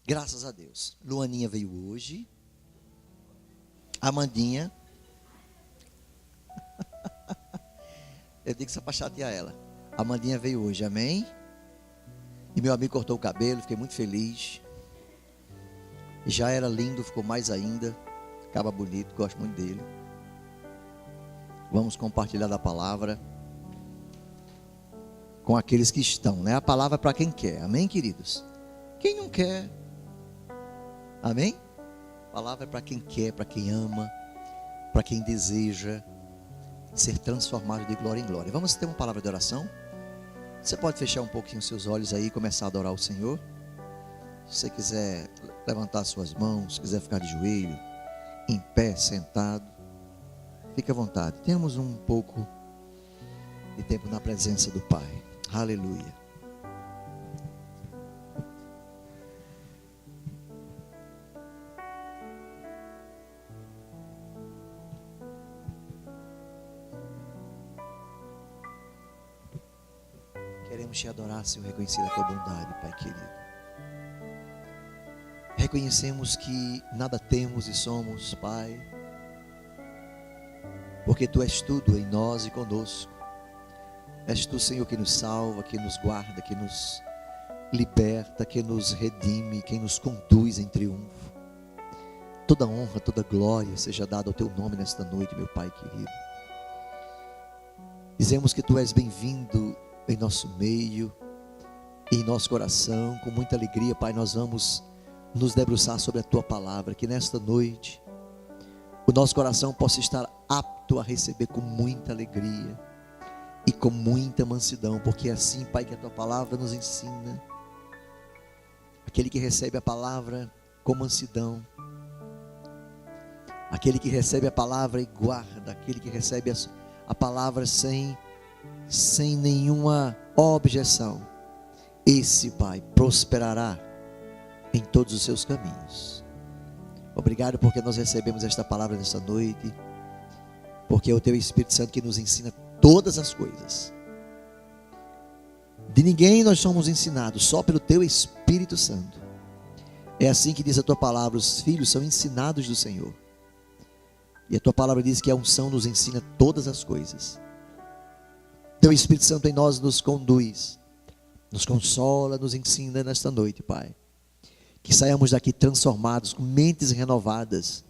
Graças a Deus. Luaninha veio hoje. Amandinha. Eu digo isso para chatear ela. Amandinha veio hoje, amém? E meu amigo cortou o cabelo, fiquei muito feliz. Já era lindo, ficou mais ainda. Acaba bonito, gosto muito dele. Vamos compartilhar da palavra com aqueles que estão, né? A palavra é para quem quer, amém, queridos? Quem não quer, amém? A palavra é para quem quer, para quem ama, para quem deseja ser transformado de glória em glória. Vamos ter uma palavra de oração? Você pode fechar um pouquinho os seus olhos aí e começar a adorar o Senhor. Se você quiser levantar suas mãos, se quiser ficar de joelho, em pé, sentado, fique à vontade. Temos um pouco de tempo na presença do Pai. Aleluia. Queremos te adorar, Senhor, reconhecer a tua bondade, Pai querido. Reconhecemos que nada temos e somos, Pai, porque Tu és tudo em nós e conosco. És Tu, Senhor, que nos salva, que nos guarda, que nos liberta, que nos redime, quem nos conduz em triunfo. Toda honra, toda glória seja dada ao Teu nome nesta noite, meu Pai querido. Dizemos que Tu és bem-vindo em nosso meio, em nosso coração, com muita alegria, Pai, nós vamos nos debruçar sobre a Tua palavra, que nesta noite o nosso coração possa estar apto a receber com muita alegria e com muita mansidão, porque é assim, Pai, que a Tua palavra nos ensina. Aquele que recebe a palavra com mansidão, aquele que recebe a palavra e guarda, aquele que recebe a palavra sem nenhuma objeção, esse, Pai, prosperará em todos os seus caminhos. Obrigado porque nós recebemos esta palavra nesta noite, porque é o Teu Espírito Santo que nos ensina todas as coisas. De ninguém nós somos ensinados, só pelo Teu Espírito Santo. É assim que diz a Tua palavra: os filhos são ensinados do Senhor. E a Tua palavra diz que a unção nos ensina todas as coisas. Teu Espírito Santo em nós nos conduz, nos consola, nos ensina nesta noite, Pai. Que saiamos daqui transformados, com mentes renovadas,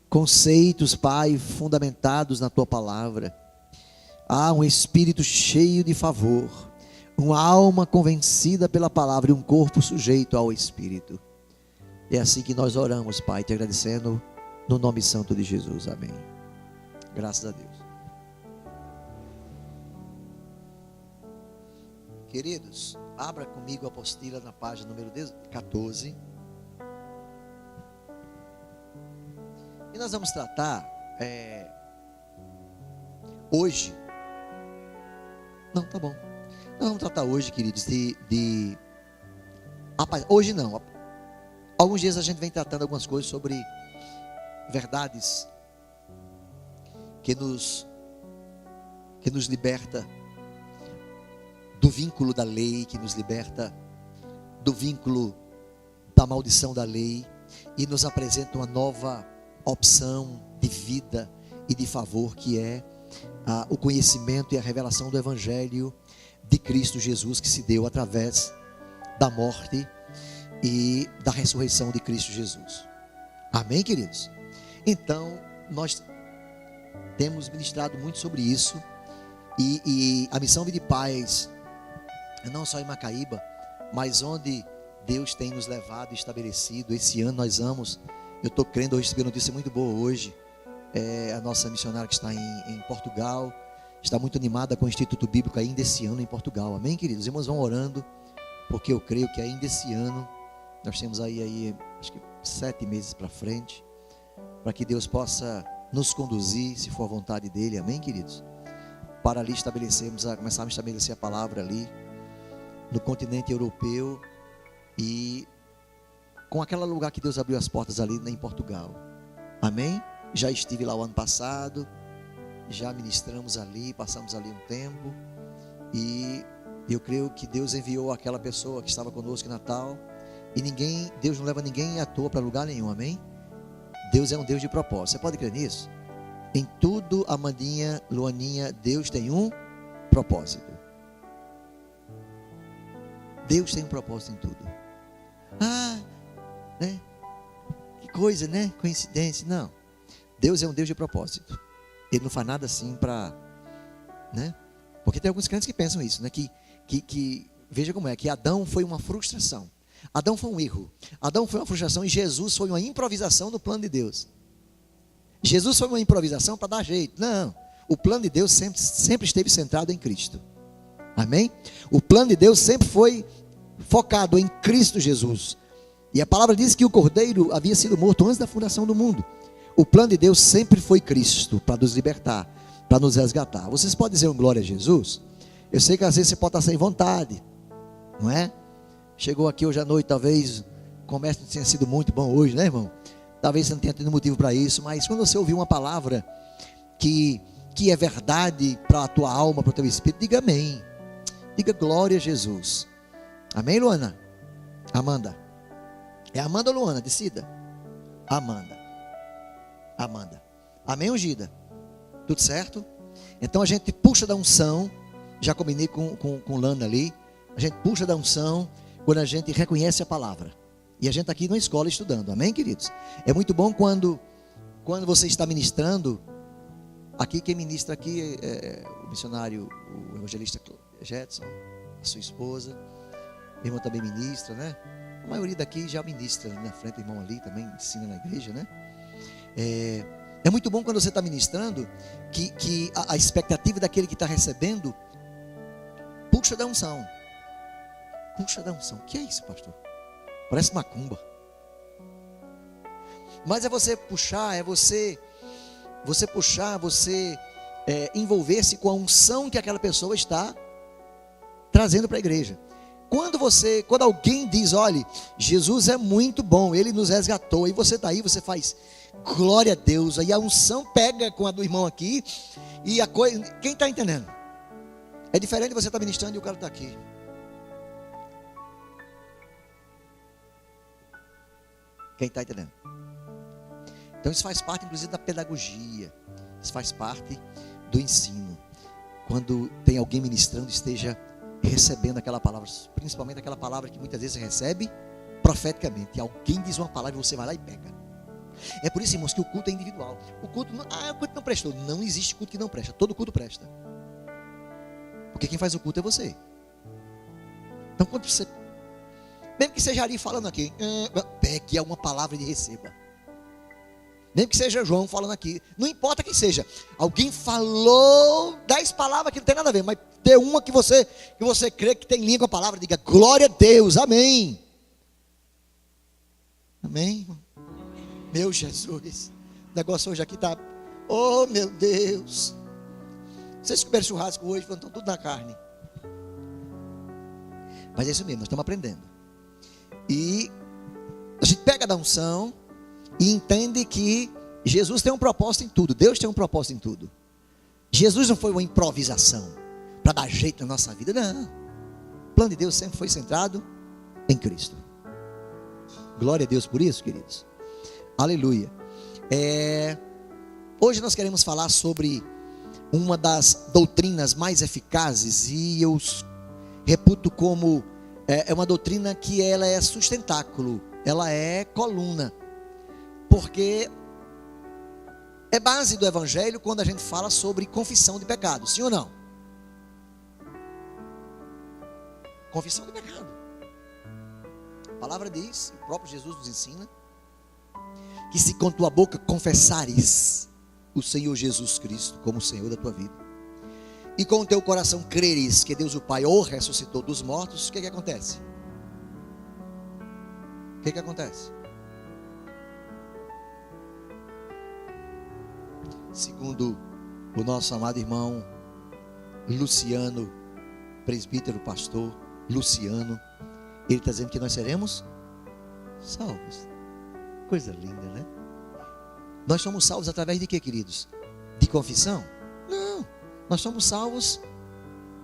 conceitos, Pai, fundamentados na Tua palavra. Um espírito cheio de favor, uma alma convencida pela palavra e um corpo sujeito ao Espírito. É assim que nós oramos, Pai, te agradecendo no nome santo de Jesus, amém. Graças a Deus. Queridos, abra comigo a apostila na página número 14. E nós vamos tratar hoje. Não, tá bom. Nós vamos tratar hoje, queridos, hoje não. Alguns dias a gente vem tratando algumas coisas sobre verdades que nos liberta do vínculo da lei, que nos liberta do vínculo da maldição da lei e nos apresenta uma nova opção de vida e de favor, que é o conhecimento e a revelação do Evangelho de Cristo Jesus, que se deu através da morte e da ressurreição de Cristo Jesus. Amém, queridos? Então, nós temos ministrado muito sobre isso e a missão Vida e Paz, não só em Macaíba, mas onde Deus tem nos levado e estabelecido. Esse ano nós vamos, eu estou crendo, eu recebi uma notícia muito boa hoje, a nossa missionária que está em Portugal, está muito animada com o Instituto Bíblico ainda esse ano em Portugal, amém, queridos? Os irmãos vão orando, porque eu creio que ainda esse ano, nós temos aí acho que 7 meses para frente, para que Deus possa nos conduzir, se for a vontade dEle, amém, queridos? Para ali começarmos a estabelecer a palavra ali, no continente europeu, e com aquele lugar que Deus abriu as portas ali em Portugal, amém? Já estive lá o ano passado, já ministramos ali, passamos ali um tempo, e eu creio que Deus enviou aquela pessoa que estava conosco em Natal, E Deus não leva ninguém à toa para lugar nenhum, amém? Deus é um Deus de propósito. Você pode crer nisso? Em tudo, Amandinha, Luaninha, Deus tem um propósito. Deus tem um propósito em tudo. Né? Que coisa, né? Coincidência. Não. Deus é um Deus de propósito. Ele não faz nada assim para, né? Porque tem alguns crentes que pensam isso, né? Que veja como é, que Adão foi uma frustração. Adão foi um erro. Adão foi uma frustração e Jesus foi uma improvisação no plano de Deus. Jesus foi uma improvisação para dar jeito. Não. O plano de Deus sempre esteve centrado em Cristo. Amém? O plano de Deus sempre foi focado em Cristo Jesus. E a palavra diz que o Cordeiro havia sido morto antes da fundação do mundo. O plano de Deus sempre foi Cristo, para nos libertar, para nos resgatar. Vocês podem dizer um glória a Jesus? Eu sei que às vezes você pode estar sem vontade, não é? Chegou aqui hoje à noite, talvez o comércio não tenha sido muito bom hoje, né, irmão? Talvez você não tenha tido motivo para isso, mas quando você ouvir uma palavra que é verdade para a tua alma, para o teu espírito, diga amém. Diga glória a Jesus. Amém, Luana? Amanda. É Amanda ou Luana? Decida. Amanda. Amém, ungida? Tudo certo? Então a gente puxa da unção. Já combinei com Lana ali. A gente puxa da unção quando a gente reconhece a palavra. E a gente está aqui na escola estudando. Amém, queridos? É muito bom quando você está ministrando. Aqui quem ministra aqui é o missionário, o evangelista Jetson, a sua esposa. O irmão também ministra, né? A maioria daqui já ministra na frente, o irmão ali também ensina na igreja, né? É muito bom quando você está ministrando que a expectativa daquele que está recebendo puxa da unção. Puxa da unção. O que é isso, pastor? Parece macumba. Mas é você puxar, você puxar, você envolver-se com a unção que aquela pessoa está trazendo para a igreja. Quando alguém diz, olha, Jesus é muito bom, Ele nos resgatou, e você está aí, você faz glória a Deus, aí a unção pega com a do irmão aqui, e a coisa, quem está entendendo? É diferente de você estar ministrando e o cara está aqui. Quem está entendendo? Então isso faz parte inclusive da pedagogia, isso faz parte do ensino. Quando tem alguém ministrando, esteja recebendo aquela palavra, principalmente aquela palavra que muitas vezes você recebe profeticamente. Alguém diz uma palavra e você vai lá e pega. É por isso, irmãos, que o culto é individual. O culto não prestou. Não existe culto que não presta. Todo culto presta. Porque quem faz o culto é você. Então quando você, mesmo que seja ali falando aqui, pegue uma palavra e receba. Mesmo que seja João falando aqui, não importa quem seja, alguém falou 10 palavras que não tem nada a ver, mas dê uma que você crê que tem língua a palavra, diga glória a Deus, amém. Amém. Meu Jesus, o negócio hoje aqui está, oh meu Deus. Vocês comeram churrasco hoje, estão tudo na carne. Mas é isso mesmo, nós estamos aprendendo. E a gente pega da unção e entende que Jesus tem um propósito em tudo. Deus tem um propósito em tudo. Jesus não foi uma improvisação para dar jeito na nossa vida. Não. O plano de Deus sempre foi centrado em Cristo. Glória a Deus por isso, queridos. Aleluia. Hoje nós queremos falar sobre uma das doutrinas mais eficazes. E eu reputo como é uma doutrina que ela é sustentáculo. Ela é coluna. Porque é base do evangelho quando a gente fala sobre confissão de pecado, sim ou não? Confissão de pecado. A palavra diz, o próprio Jesus nos ensina, que se com tua boca confessares o Senhor Jesus Cristo como o Senhor da tua vida, e com o teu coração creres que Deus o Pai o ressuscitou dos mortos, o que acontece? O que acontece? Segundo o nosso amado irmão Luciano, presbítero, pastor Luciano, ele está dizendo que nós seremos salvos. Coisa linda, né? Nós somos salvos através de quê, queridos? De confissão? Não, nós somos salvos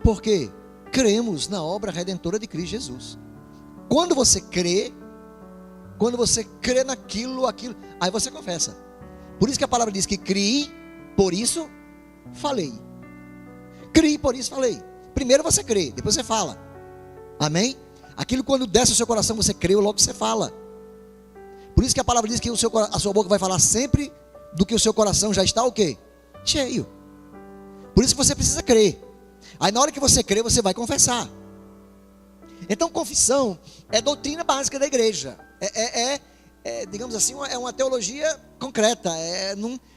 porque cremos na obra redentora de Cristo Jesus. Quando você crê, Quando você crê naquilo, aí você confessa. Por isso que a palavra diz que criei, por isso falei. Criei, por isso falei. Primeiro você crê, depois você fala. Amém? Aquilo quando desce o seu coração, você creu, logo você fala. Por isso que a palavra diz que a sua boca vai falar sempre do que o seu coração já está o quê? Cheio. Por isso que você precisa crer. Aí na hora que você crê, você vai confessar. Então confissão é doutrina básica da igreja. Digamos assim, é uma teologia concreta.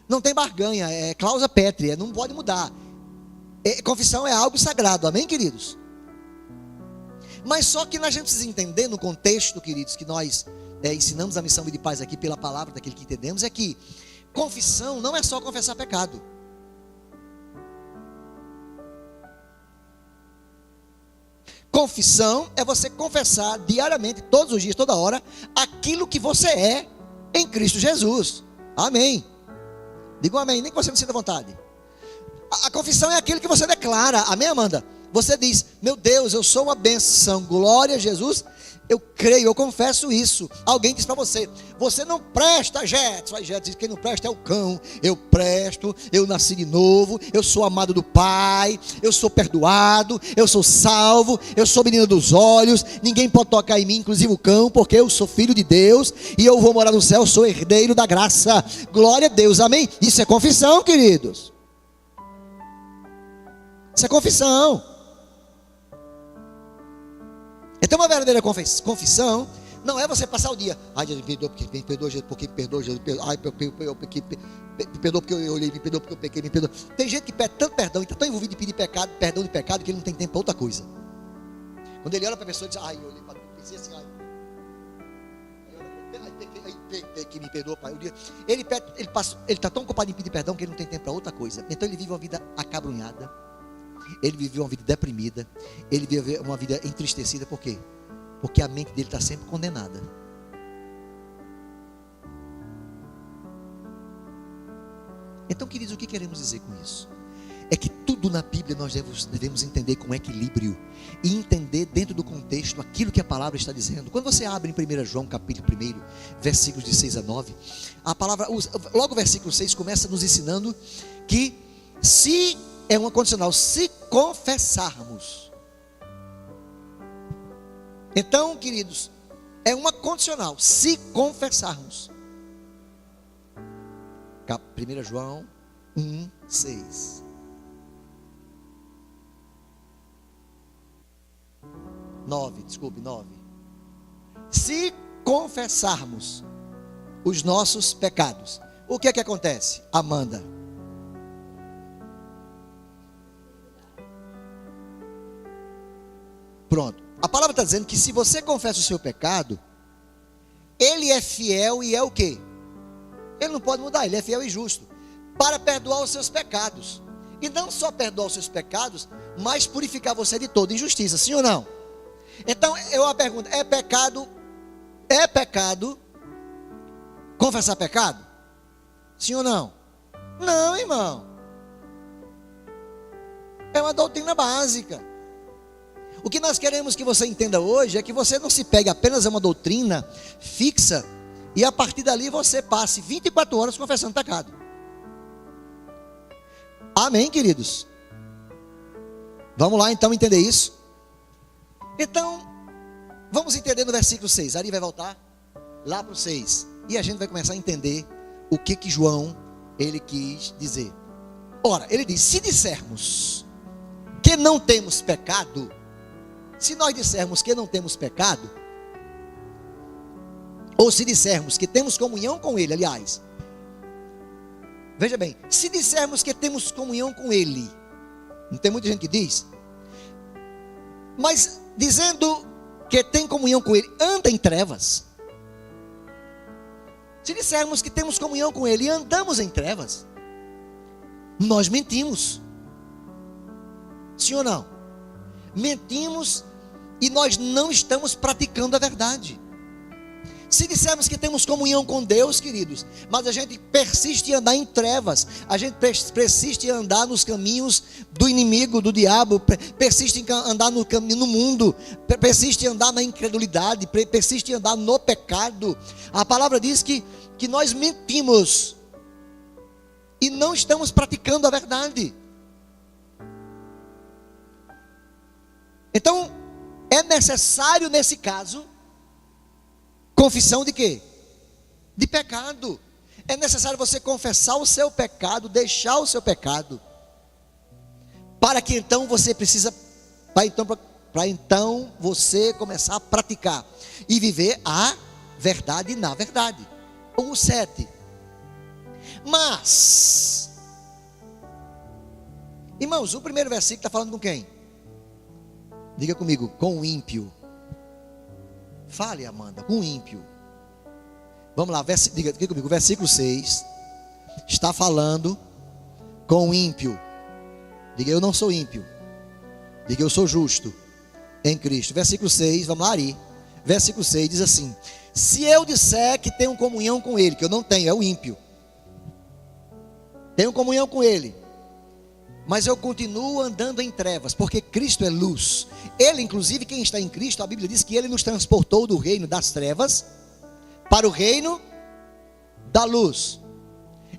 Não tem barganha, é cláusula pétrea, não pode mudar. Confissão é algo sagrado, amém, queridos? Mas só que a gente precisa entender no contexto, queridos, que nós ensinamos a missão de paz aqui pela palavra daquele que entendemos, é que confissão não é só confessar pecado. Confissão é você confessar diariamente, todos os dias, toda hora, aquilo que você é em Cristo Jesus. Amém. Diga um amém, nem que você não sinta vontade. A confissão é aquilo que você declara. Amém, Amanda? Você diz: meu Deus, eu sou uma benção, glória a Jesus. Eu creio, eu confesso isso. Alguém diz para você: você não presta, Jetson. Aí Jetson diz: quem não presta é o cão. Eu presto, eu nasci de novo, eu sou amado do Pai, eu sou perdoado, eu sou salvo, eu sou menino dos olhos, ninguém pode tocar em mim, inclusive o cão, porque eu sou filho de Deus e eu vou morar no céu, sou herdeiro da graça. Glória a Deus, amém? Isso é confissão, queridos. Isso é confissão. Então uma verdadeira confissão não é você passar o dia: ai, Jesus, me perdoa, Jesus, porque me perdoa, Jesus, ai, me perdoa porque eu olhei, me perdoa porque eu pequei, me perdoa. Tem gente que pede tanto perdão e está tão envolvido em pedir perdão de pecado, que ele não tem tempo para outra coisa. Quando ele olha para a pessoa e diz: ai, eu olhei para tu, pensei assim, ai, pequei, me perdoa, Pai. Ele está tão ocupado em pedir perdão que ele não tem tempo para outra coisa. Então ele vive uma vida acabrunhada. Ele viveu uma vida deprimida. Ele viveu uma vida entristecida. Por quê? Porque a mente dele está sempre condenada. Então, queridos, o que queremos dizer com isso? É que tudo na Bíblia nós devemos entender com equilíbrio e entender dentro do contexto aquilo que a palavra está dizendo. Quando você abre em 1 João capítulo 1, versículos de 6 a 9, a palavra, logo o versículo 6 começa nos ensinando que se é uma condicional, se confessarmos. Então, queridos, é uma condicional, se confessarmos. 1 João 1, 6. 9. Se confessarmos os nossos pecados, o que é que acontece, Amanda? Pronto. A palavra está dizendo que se você confessa o seu pecado, Ele é fiel e é o quê? Ele não pode mudar, Ele é fiel e justo para perdoar os seus pecados. E não só perdoar os seus pecados, mas purificar você de toda injustiça, sim ou não? Então, eu a pergunto: é pecado confessar pecado? Sim ou não? Não, irmão. É uma doutrina básica. O que nós queremos que você entenda hoje é que você não se pegue apenas a uma doutrina fixa e a partir dali você passe 24 horas confessando pecado. Amém, queridos? Vamos lá então entender isso? Então, vamos entender no versículo 6. Ari vai voltar lá para o 6 e a gente vai começar a entender o que João ele quis dizer. Ora, ele diz: se dissermos que não temos pecado, se nós dissermos que não temos pecado, ou se dissermos que temos comunhão com Ele, aliás, veja bem, se dissermos que temos comunhão com Ele, não tem muita gente que diz, mas dizendo que tem comunhão com Ele, anda em trevas. Se dissermos que temos comunhão com Ele e andamos em trevas, nós mentimos. Sim ou não? Mentimos e nós não estamos praticando a verdade. Se dissermos que temos comunhão com Deus, queridos, mas a gente persiste em andar em trevas, a gente persiste em andar nos caminhos do inimigo, do diabo, persiste em andar no caminho no mundo, persiste em andar na incredulidade, persiste em andar no pecado. A palavra diz que nós mentimos e não estamos praticando a verdade. Então, é necessário nesse caso confissão de quê? De pecado. É necessário você confessar o seu pecado, deixar o seu pecado, para que então você precisa, para então você começar a praticar e viver a verdade na verdade. O 7. Mas, irmãos, o primeiro versículo está falando com quem? Diga comigo, com o ímpio. Fale, Amanda, com o ímpio. Vamos lá, diga comigo, o versículo 6 está falando com o ímpio. Diga, eu não sou ímpio. Diga, eu sou justo em Cristo. Versículo 6, vamos lá, Ari. Versículo 6 diz assim: se eu disser que tenho comunhão com Ele, que eu não tenho, é o ímpio. Tenho comunhão com Ele, mas eu continuo andando em trevas, porque Cristo é luz. Ele, inclusive, quem está em Cristo, a Bíblia diz que Ele nos transportou do reino das trevas para o reino da luz.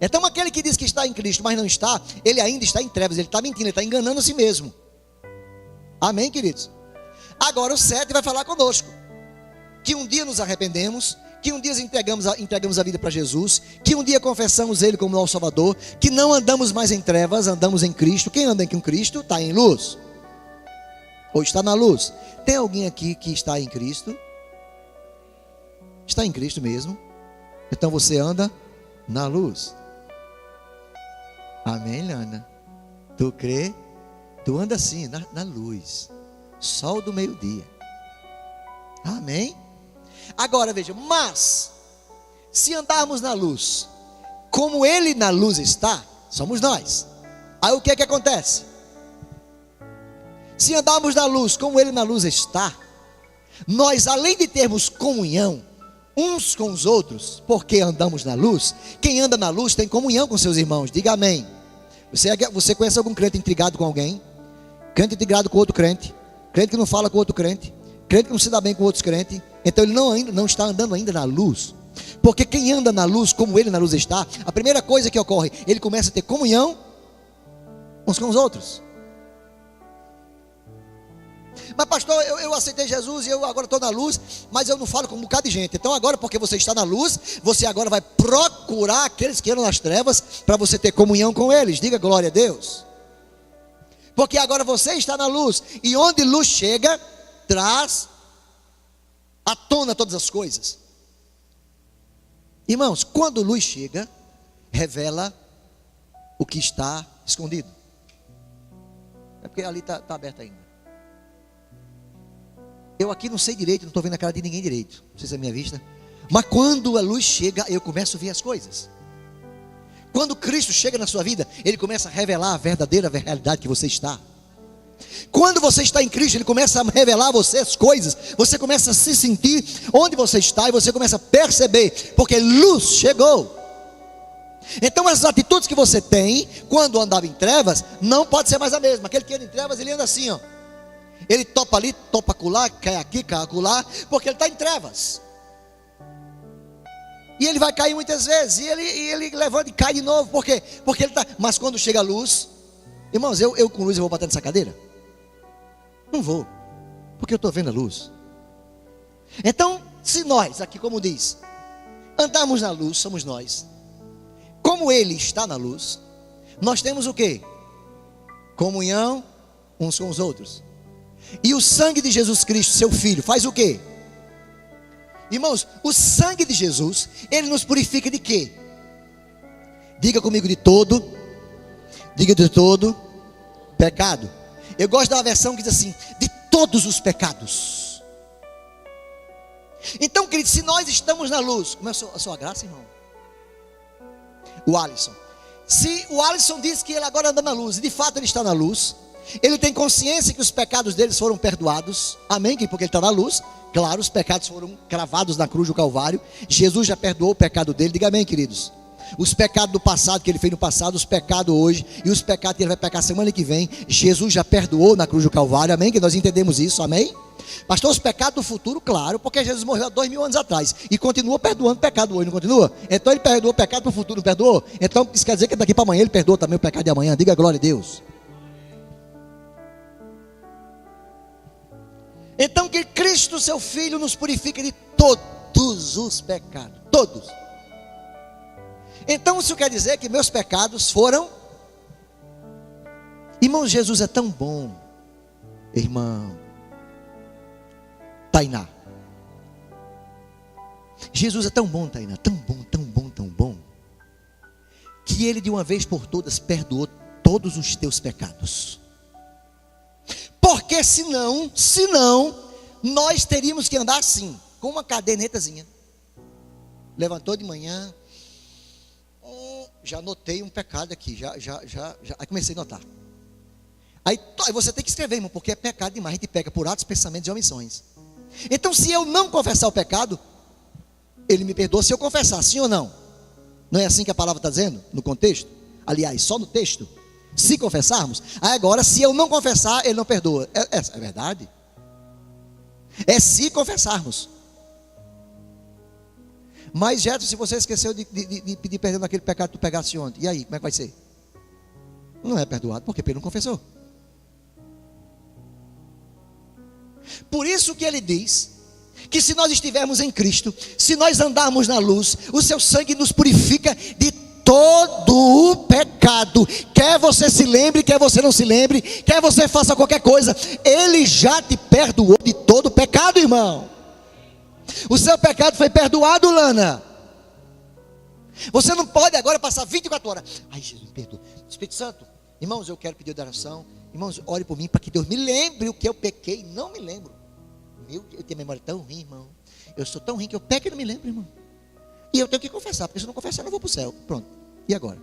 Então aquele que diz que está em Cristo, mas não está, ele ainda está em trevas, ele está mentindo, ele está enganando a si mesmo. Amém, queridos? Agora o 7 vai falar conosco, que um dia nos arrependemos, que um dia entregamos a vida para Jesus, que um dia confessamos Ele como nosso Salvador, que não andamos mais em trevas, andamos em Cristo. Quem anda com Cristo está em luz, ou está na luz. Tem alguém aqui que está em Cristo? Está em Cristo mesmo? Então você anda na luz. Amém, Lana? Tu crê? Tu anda assim, na luz, sol do meio-dia. Amém? Agora veja, mas se andarmos na luz, como Ele na luz está, somos nós. Aí o que é que acontece? Se andarmos na luz, como Ele na luz está, nós, além de termos comunhão uns com os outros, porque andamos na luz, quem anda na luz tem comunhão com seus irmãos. Diga amém. Você conhece algum crente intrigado com alguém? Crente intrigado com outro crente? Crente que não fala com outro crente? Crente que não se dá bem com outros crentes? Então ele não está andando ainda na luz. Porque quem anda na luz, como Ele na luz está, a primeira coisa que ocorre, ele começa a ter comunhão uns com os outros. Mas pastor, eu aceitei Jesus e eu agora estou na luz, mas eu não falo com um bocado de gente. Então agora, porque você está na luz, você agora vai procurar aqueles que andam nas trevas, para você ter comunhão com eles. Diga glória a Deus. Porque agora você está na luz, e onde luz chega, traz à tona todas as coisas. Irmãos, quando luz chega, revela o que está escondido. É porque ali está aberto ainda. Eu aqui não sei direito, não estou vendo a cara de ninguém direito, não sei se é a minha vista. Mas quando a luz chega, eu começo a ver as coisas. Quando Cristo chega na sua vida, Ele começa a revelar a verdadeira realidade que você está. Quando você está em Cristo, Ele começa a revelar a você as coisas. Você começa a se sentir onde você está, e você começa a perceber, porque luz chegou. Então as atitudes que você tem quando andava em trevas, não pode ser mais a mesma. Aquele que anda em trevas, ele anda assim, ó. Ele topa ali, topa acolá, cai aqui, cai acolá, porque ele está em trevas. E ele vai cair muitas vezes, e ele levanta e cai de novo. Por quê? Porque ele está. Mas quando chega a luz, irmãos, eu com luz eu vou bater nessa cadeira? Não vou, porque eu estou vendo a luz. Então, se nós, aqui como diz, andamos na luz, somos nós. Como Ele está na luz, nós temos o quê? Comunhão uns com os outros. E o sangue de Jesus Cristo, seu Filho, faz o quê? Irmãos, o sangue de Jesus, Ele nos purifica de quê? Diga comigo, de todo. Diga de todo pecado. Eu gosto da versão que diz assim: de todos os pecados. Então, querido, se nós estamos na luz, como é a sua graça, irmão? O Alisson. Se o Alisson diz que ele agora anda na luz, e de fato ele está na luz, ele tem consciência que os pecados deles foram perdoados. Amém? Porque ele está na luz. Claro, os pecados foram cravados na cruz do Calvário. Jesus já perdoou o pecado dele. Diga amém, queridos. Os pecados do passado que ele fez no passado, os pecados hoje e os pecados que ele vai pecar semana que vem, Jesus já perdoou na cruz do Calvário. Amém? Que nós entendemos isso. Amém? Pastor, os pecados do futuro, claro, porque Jesus morreu há 2000 anos atrás e continua perdoando pecado hoje, não continua? Então ele perdoou o pecado do futuro, não perdoou? Então isso quer dizer que daqui para amanhã ele perdoa também o pecado de amanhã. Diga glória a Deus. Então que Cristo, seu Filho, nos purifica de todos os pecados. Todos. Então isso quer dizer que meus pecados foram... Irmão, Jesus é tão bom. Irmão Tainá, Jesus é tão bom, Tainá, tão bom, tão bom, tão bom, que Ele de uma vez por todas perdoou todos os teus pecados. Porque senão nós teríamos que andar assim, com uma cadernetazinha. Levantou de manhã, já notei um pecado aqui, aí comecei a notar. Aí você tem que escrever, irmão, porque é pecado demais, a gente pega por atos, pensamentos e omissões. Então se eu não confessar o pecado, Ele me perdoa se eu confessar, sim ou não? Não é assim que a palavra está dizendo, no contexto? Aliás, só no texto. Se confessarmos, aí agora se eu não confessar, Ele não perdoa. É verdade? É se confessarmos. Mas Gerson, se você esqueceu de pedir perdão naquele pecado que tu pegaste ontem, e aí, como é que vai ser? Não é perdoado, porque ele não confessou. Por isso que ele diz que se nós estivermos em Cristo, se nós andarmos na luz, o seu sangue nos purifica de todo o pecado. Quer você se lembre, quer você não se lembre, quer você faça qualquer coisa, Ele já te perdoou de todo o pecado, irmão. O seu pecado foi perdoado, Lana. Você não pode agora passar 24 horas. Ai, Jesus, me perdoa. Espírito Santo, irmãos, eu quero pedir oração. Irmãos, ore por mim para que Deus me lembre o que eu pequei. Não me lembro. Eu tenho memória tão ruim, irmão. Eu sou tão ruim que eu peco e não me lembro, irmão. E eu tenho que confessar, porque se eu não confessar eu não vou para o céu. Pronto, e agora?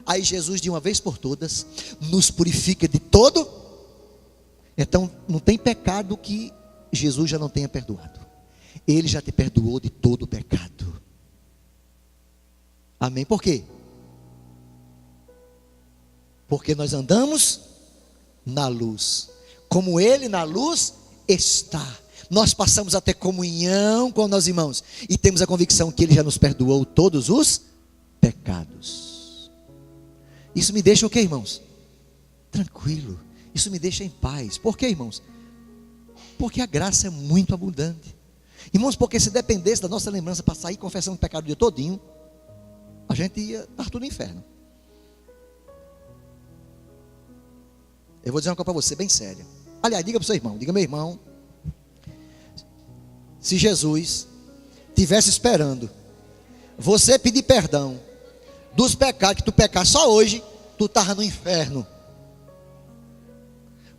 Aí Jesus de uma vez por todas nos purifica de todo. Então não tem pecado que Jesus já não tenha perdoado. Ele já te perdoou de todo o pecado. Amém? Por quê? Porque nós andamos na luz, como Ele na luz está. Nós passamos a ter comunhão com nossos irmãos e temos a convicção que Ele já nos perdoou todos os pecados. Isso me deixa o quê, irmãos? Tranquilo. Isso me deixa em paz. Por quê, irmãos? Porque a graça é muito abundante. Irmãos, porque se dependesse da nossa lembrança para sair confessando o pecado o dia todinho, a gente ia estar tudo no inferno. Eu vou dizer uma coisa para você bem séria. Aliás, diga para o seu irmão, diga: meu irmão, se Jesus estivesse esperando você pedir perdão dos pecados que tu pecaste só hoje, tu estava no inferno.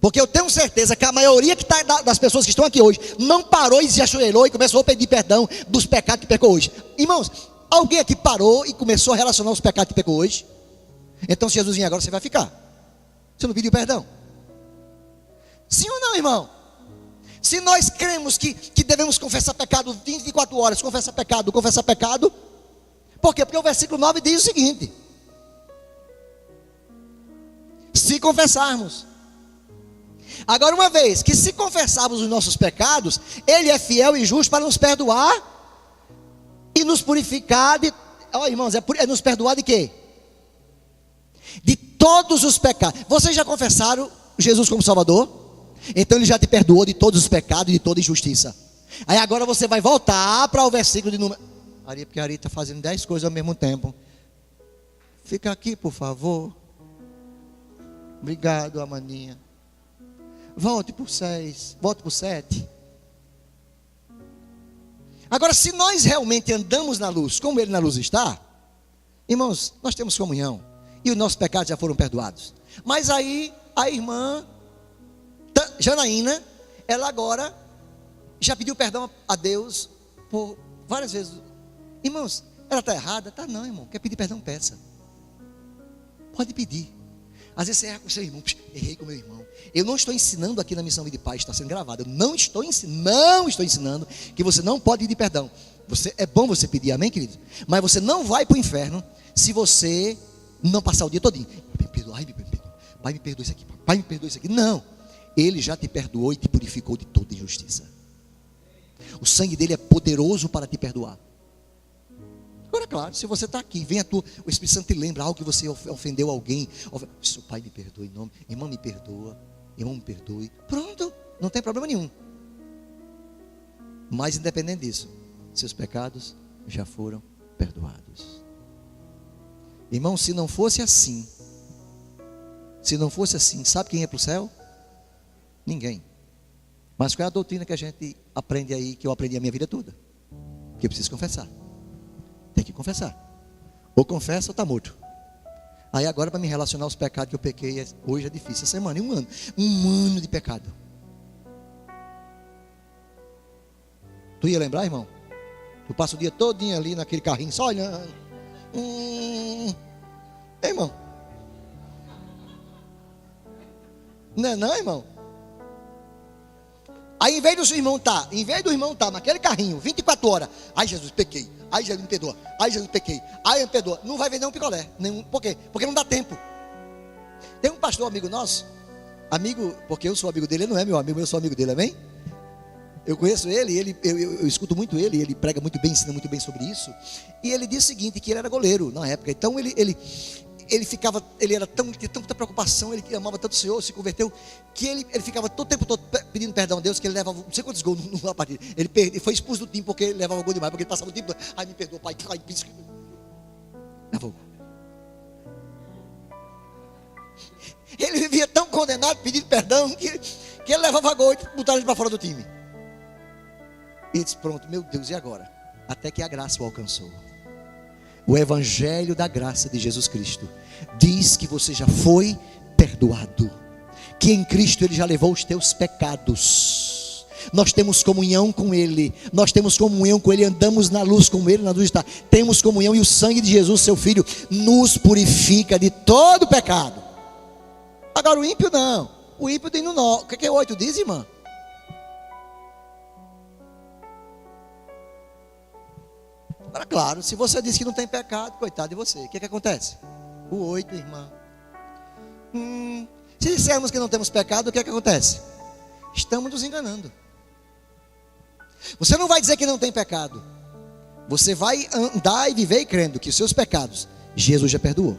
Porque eu tenho certeza que a maioria das pessoas que estão aqui hoje não parou e se ajoelhou e começou a pedir perdão dos pecados que pecou hoje. Irmãos, alguém aqui parou e começou a relacionar os pecados que pecou hoje? Então se Jesus vir agora, você vai ficar. Você não pediu perdão? Sim ou não, irmão? Se nós cremos que devemos confessar pecado 24 horas, confessar pecado. Por quê? Porque o versículo 9 diz o seguinte: se confessarmos. Agora, uma vez que se confessarmos os nossos pecados, Ele é fiel e justo para nos perdoar e nos purificar de... Olha, irmãos, é nos perdoar de quê? De todos os pecados. Vocês já confessaram Jesus como Salvador? Então Ele já te perdoou de todos os pecados e de toda injustiça. Aí agora você vai voltar para o versículo de número... Ari, porque a Ari está fazendo 10 coisas ao mesmo tempo. Fica aqui, por favor. Obrigado, Amaninha. Volte por 6, volte por 7. Agora, se nós realmente andamos na luz, como Ele na luz está, irmãos, nós temos comunhão e os nossos pecados já foram perdoados. Mas aí a irmã Janaína, ela agora já pediu perdão a Deus por várias vezes. Irmãos, ela está errada? Tá não, irmão. Quer pedir perdão? Peça. Pode pedir. Às vezes você erra com seu irmão. Errei com meu irmão. Eu não estou ensinando aqui na Missão Vida e Paz, está sendo gravado. Eu não estou ensinando que você não pode pedir perdão. É bom você pedir, amém, querido? Mas você não vai para o inferno se você não passar o dia todinho. Me perdoa, ai, me perdoa. Pai, me perdoa isso aqui. Pai, me perdoa isso aqui. Não. Ele já te perdoou e te purificou de toda injustiça. O sangue dele é poderoso para te perdoar. Agora, claro, se você está aqui, o Espírito Santo te lembra algo que você ofendeu alguém. Seu pai me perdoa em nome, irmão me perdoa, irmão me perdoe. Pronto, não tem problema nenhum. Mas independente disso, seus pecados já foram perdoados. Irmão, se não fosse assim, sabe quem ia para o céu? Ninguém. Mas qual é a doutrina que a gente aprende aí, que eu aprendi a minha vida toda? Que eu preciso confessar. Tem que confessar. Ou confessa ou está morto. Aí agora para me relacionar aos pecados que eu pequei, hoje é difícil. Essa semana, um ano de pecado. Tu ia lembrar, irmão? Tu passa o dia todinho ali naquele carrinho, só olhando. Irmão. Não, irmão? Aí em vez do irmão estar naquele carrinho 24 horas, ai Jesus, pequei, ai Jesus me perdoa, ai Jesus, pequei, ai me perdoa, não vai vender um picolé, nenhum. Por quê? Porque não dá tempo. Tem um pastor amigo nosso, porque eu sou amigo dele, ele não é meu amigo, eu sou amigo dele, amém? Eu conheço ele, eu escuto muito ele prega muito bem, ensina muito bem sobre isso. E ele diz o seguinte, que ele era goleiro na época, então ele tinha tanta preocupação, ele amava tanto o Senhor, se converteu, que ele ficava todo o tempo todo pedindo perdão a Deus, que ele levava não sei quantos gols numa partida. Ele foi expulso do time porque ele levava gol demais, porque ele passava o tempo todo, ai me perdoa, pai, levou. Ele vivia tão condenado, pedindo perdão, que ele levava gol e botava ele para fora do time. E disse, pronto, meu Deus, e agora? Até que a graça o alcançou. O evangelho da graça de Jesus Cristo diz que você já foi perdoado, que em Cristo Ele já levou os teus pecados. Nós temos comunhão com Ele, andamos na luz como Ele na luz está. Temos comunhão e o sangue de Jesus, seu Filho, nos purifica de todo pecado. Agora o ímpio não, o ímpio tem no 9, o que é 8 diz, irmã? Agora, claro, se você diz que não tem pecado, coitado de você, o que acontece? O 8, irmã. Se dissermos que não temos pecado, o que acontece? Estamos nos enganando. Você não vai dizer que não tem pecado. Você vai andar e viver e crendo que os seus pecados, Jesus já perdoou.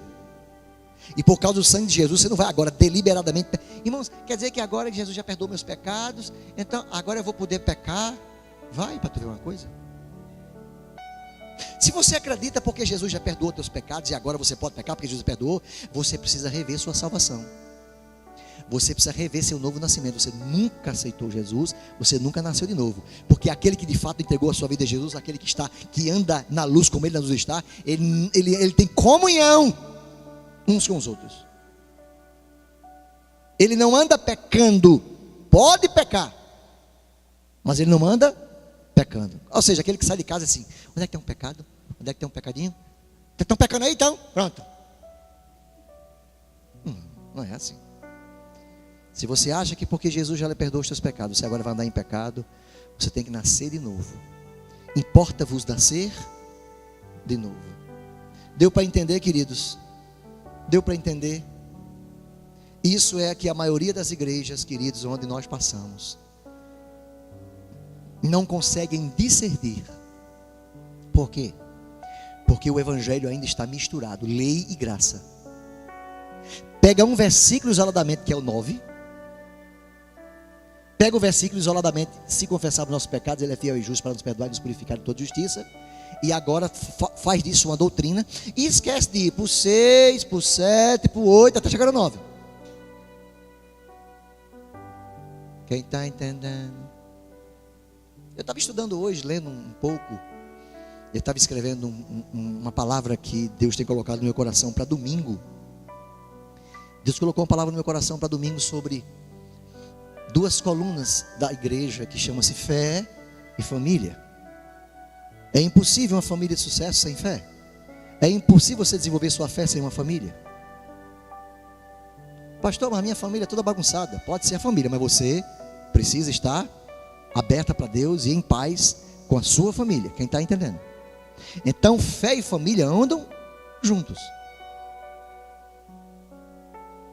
E por causa do sangue de Jesus, você não vai agora deliberadamente. Irmãos, quer dizer que agora que Jesus já perdoou meus pecados, então agora eu vou poder pecar? Vai, para tu ver uma coisa. Se você acredita porque Jesus já perdoou teus pecados e agora você pode pecar porque Jesus perdoou, você precisa rever sua salvação. Você precisa rever seu novo nascimento. Você nunca aceitou Jesus, você nunca nasceu de novo. Porque aquele que de fato entregou a sua vida a Jesus, aquele que anda na luz como Ele na luz está, ele tem comunhão uns com os outros. Ele não anda pecando, pode pecar, mas ele não anda pecando. Ou seja, aquele que sai de casa assim, onde é que tem um pecado? Onde é que tem um pecadinho? Estão pecando aí então? Pronto. Não é assim. Se você acha que porque Jesus já lhe perdoou os seus pecados, você agora vai andar em pecado, você tem que nascer de novo. Importa-vos nascer de novo. Deu para entender, queridos? Deu para entender? Isso é que a maioria das igrejas, queridos, onde nós passamos, não conseguem discernir. Por quê? Porque o evangelho ainda está misturado, lei e graça. Pega um versículo isoladamente, que é o 9. Pega o versículo isoladamente, se confessarmos nossos pecados, Ele é fiel e justo para nos perdoar e nos purificar de toda justiça. E agora faz disso uma doutrina e esquece de ir para o 6, para o 7, para o 8, até chegar ao 9. Quem está entendendo? Eu estava estudando hoje, lendo um pouco. Eu estava escrevendo uma palavra que Deus tem colocado no meu coração para domingo. Deus colocou uma palavra no meu coração para domingo sobre 2 colunas da igreja que chama-se fé e família. É impossível uma família de sucesso sem fé. É impossível você desenvolver sua fé sem uma família. Pastor, mas a minha família é toda bagunçada. Pode ser a família, mas você precisa estar aberta para Deus e em paz com a sua família. Quem está entendendo? Então, fé e família andam juntos.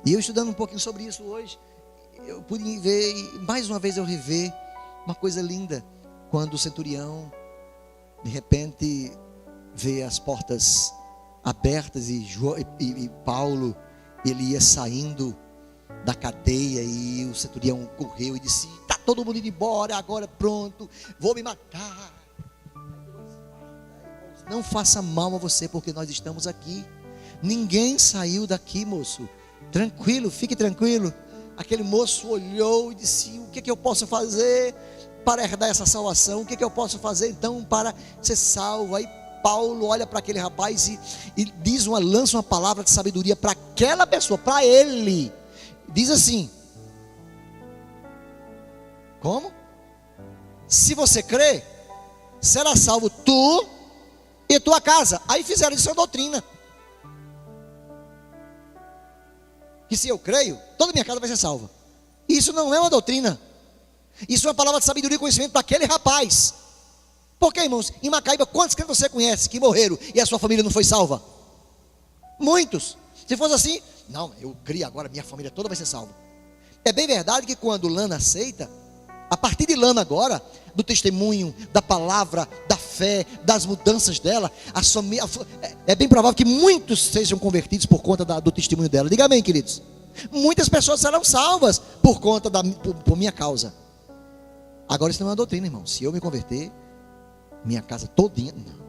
E eu estudando um pouquinho sobre isso hoje, eu pude ver, mais uma vez eu rever uma coisa linda, quando o centurião de repente vê as portas abertas e Paulo, ele ia saindo da cadeia e o centurião correu e disse: está todo mundo indo embora, agora pronto, vou me matar. Não faça mal a você, porque nós estamos aqui. Ninguém saiu daqui, moço. Tranquilo, fique tranquilo. Aquele moço olhou e disse: o que é que eu posso fazer para herdar essa salvação? O que é que eu posso fazer então para ser salvo? Aí Paulo olha para aquele rapaz e diz lança uma palavra de sabedoria para aquela pessoa, para ele. Diz assim: como? Se você crê, será salvo tu e tua casa. Aí fizeram isso uma doutrina, que se eu creio, toda minha casa vai ser salva. Isso não é uma doutrina. Isso é uma palavra de sabedoria e conhecimento para aquele rapaz. Por quê, irmãos? Em Macaíba, quantos crentes você conhece que morreram e a sua família não foi salva? Muitos. Se fosse assim, não, eu crio agora, minha família toda vai ser salva. É bem verdade que quando Lana aceita, a partir de Lana agora, do testemunho, da palavra, da fé, das mudanças dela, é bem provável que muitos sejam convertidos por conta do testemunho dela. Diga amém, queridos. Muitas pessoas serão salvas por conta por minha causa. Agora isso não é uma doutrina, irmão. Se eu me converter, minha casa todinha, não.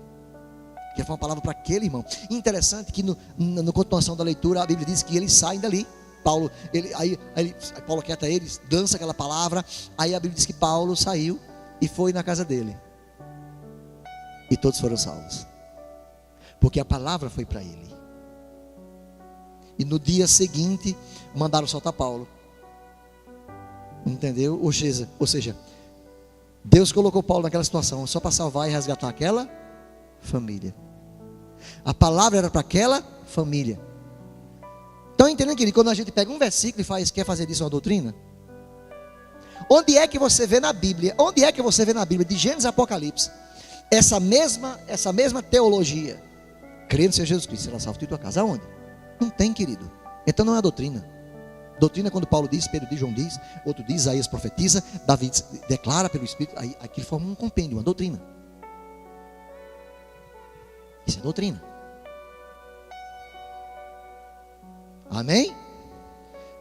Que foi uma palavra para aquele irmão. Interessante que na continuação da leitura a Bíblia diz que eles saem dali. Paulo, Paulo quieta eles, dança aquela palavra. Aí a Bíblia diz que Paulo saiu e foi na casa dele. E todos foram salvos, porque a palavra foi para ele. E no dia seguinte mandaram soltar Paulo. Entendeu? Ou seja, Deus colocou Paulo naquela situação só para salvar e resgatar aquela família. A palavra era para aquela família. Estão entendendo, querido? Quando a gente pega um versículo e quer fazer disso uma doutrina, onde é que você vê na Bíblia? Onde é que você vê na Bíblia, de Gênesis a Apocalipse, essa mesma teologia? Crê no Senhor Jesus Cristo, será salvo tu e tua casa. Aonde? Não tem, querido. Então não é doutrina. Doutrina é quando Paulo diz, Pedro diz, João diz, outro diz, Isaías profetiza, Davi declara pelo Espírito. Aí aquilo forma um compêndio, uma doutrina. Isso é doutrina. Amém?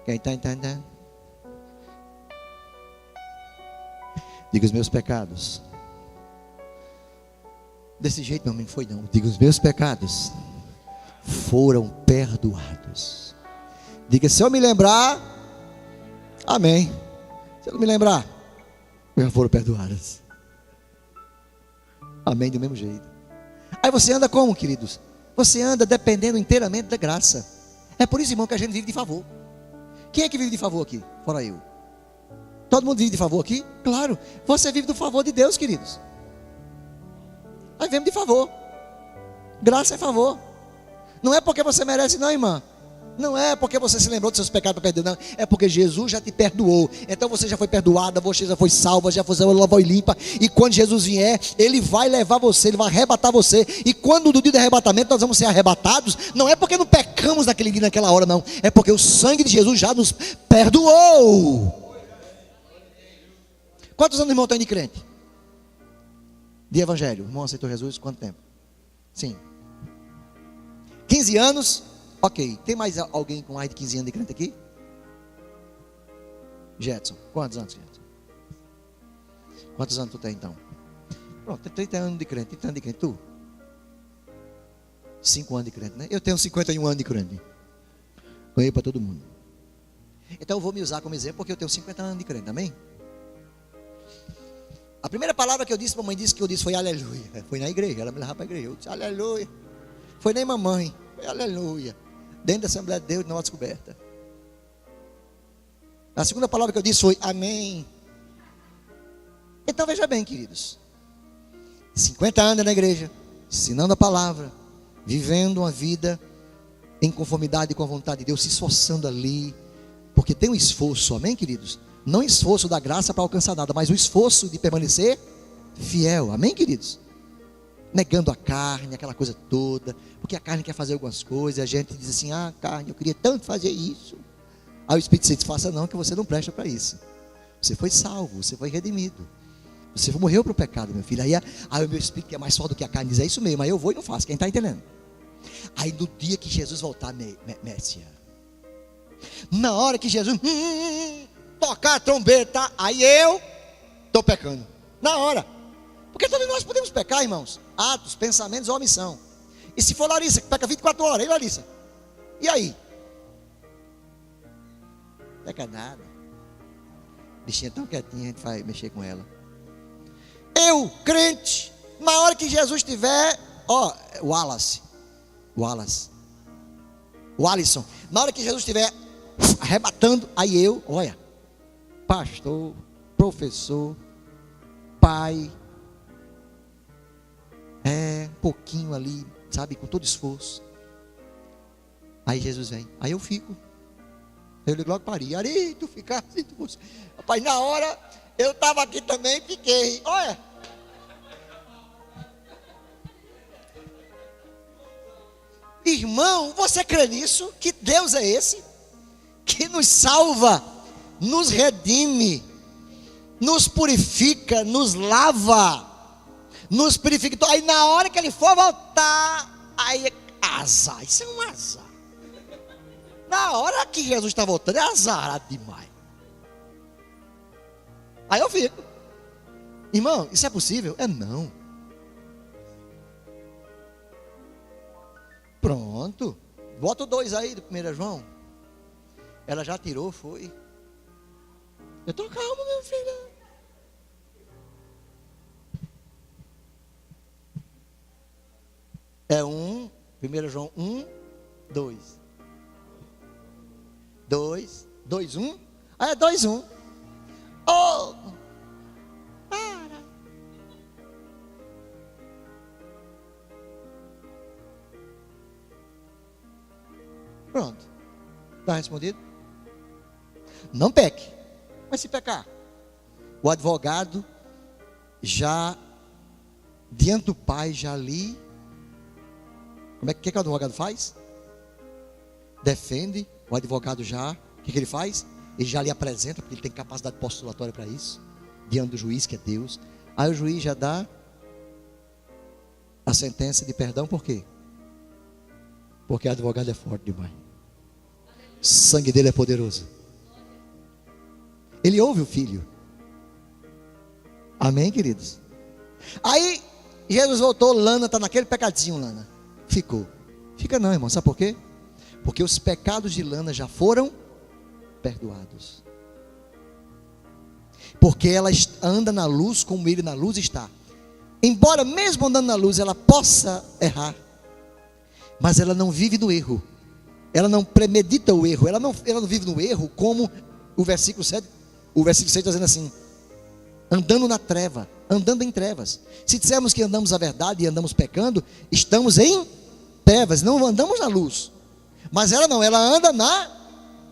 Quem está entendendo? Diga: os meus pecados. Desse jeito, meu amigo, foi não. Diga: os meus pecados foram perdoados. Diga: se eu me lembrar, amém. Se eu não me lembrar, já foram perdoadas. Amém, do mesmo jeito. Aí você anda como, queridos? Você anda dependendo inteiramente da graça. É por isso, irmão, que a gente vive de favor. Quem é que vive de favor aqui? Fora eu. Todo mundo vive de favor aqui? Claro. Você vive do favor de Deus, queridos. Nós vivemos de favor. Graça é favor. Não é porque você merece, não, irmã. Não é porque você se lembrou dos seus pecados para perder, não. É porque Jesus já te perdoou. Então você já foi perdoada, você já foi salva, já foi lavada e limpa. E quando Jesus vier, Ele vai levar você, Ele vai arrebatar você. E quando no dia do arrebatamento nós vamos ser arrebatados, não é porque não pecamos naquele dia, naquela hora, não. É porque o sangue de Jesus já nos perdoou. Quantos anos o irmão tem de crente? De evangelho. O irmão aceitou Jesus quanto tempo? Sim. 15 anos. Ok, tem mais alguém com mais de 15 anos de crente aqui? Jetson, quantos anos, Jetson? Quantos anos tu tem então? Pronto, tem 30 anos de crente, 30 anos de crente, tu? 5 anos de crente, né? Eu tenho 51 anos de crente. Ganhei para todo mundo. Então eu vou me usar como exemplo, porque eu tenho 50 anos de crente, amém? A primeira palavra que eu disse, mamãe disse que eu disse foi aleluia. Foi na igreja, ela me levava para a igreja, eu disse aleluia. Foi nem mamãe, foi aleluia. Dentro da Assembleia de Deus, nova descoberta. A segunda palavra que eu disse foi amém. Então veja bem, queridos, 50 anos na igreja, ensinando a palavra, vivendo uma vida em conformidade com a vontade de Deus, se esforçando ali, Porque tem um esforço, amém, queridos? Não esforço da graça para alcançar nada, mas o esforço de permanecer fiel, amém, queridos? Negando a carne, aquela coisa toda, porque a carne quer fazer algumas coisas, e a gente diz assim: ah, carne, eu queria tanto fazer isso. Aí o Espírito Santo faça não, que você não presta para isso. Você foi salvo, você foi redimido. Você morreu para o pecado, meu filho. Aí o meu Espírito, que é mais forte do que a carne, diz: é isso mesmo, aí eu vou e não faço. Quem está entendendo? Aí no dia que Jesus voltar, Messia, na hora que Jesus tocar a trombeta, aí eu estou pecando. Na hora. Porque todos nós podemos pecar, irmãos. Atos, pensamentos ou omissão. E se for Larissa, que peca 24 horas, e Larissa? E aí? Peca nada. Bichinha tão quietinha, a gente vai mexer com ela. Eu, crente, na hora que Jesus estiver, o Alisson, na hora que Jesus estiver arrebatando, aí eu, olha, pastor, professor, pai, um pouquinho ali, sabe, com todo esforço. Aí Jesus vem, aí eu fico. Eu ligo logo para Ari, tu ficasse, rapaz, na hora eu estava aqui também, fiquei, olha. Irmão, você crê nisso? Que Deus é esse? Que nos salva, nos redime, nos purifica, nos lava, nos purifica. Aí na hora que ele for voltar, aí é azar, isso é um azar. Na hora que Jesus está voltando, é azarado demais. Aí eu fico: irmão, isso é possível? É não. Pronto. Bota o 2 aí do 1 João. Ela já tirou, foi. Eu estou calmo, meu filho. É 1 João 1, 2. 2, 1. Ah, é 2, 1. Oh! Para. Pronto. Está respondido? Não peque. Mas se pecar, o advogado já diante do Pai, já ali. Como é que o advogado faz? Defende. O advogado já, o que ele faz? Ele já lhe apresenta, porque ele tem capacidade postulatória para isso, diante do juiz, que é Deus. Aí o juiz já dá a sentença de perdão, por quê? Porque o advogado é forte demais. O sangue dele é poderoso. Ele ouve o filho. Amém, queridos? Aí Jesus voltou, Lana está naquele pecadinho, Lana. Ficou. Fica não, irmão, sabe por quê? Porque os pecados de Lana já foram perdoados. Porque ela anda na luz como ele na luz está. Embora mesmo andando na luz ela possa errar, mas ela não vive no erro. Ela não premedita o erro. Ela não vive no erro como o versículo 7. O versículo 6 está dizendo assim: andando na treva, andando em trevas. Se dissermos que andamos a verdade e andamos pecando, estamos em trevas, não andamos na luz. Mas ela não, ela anda na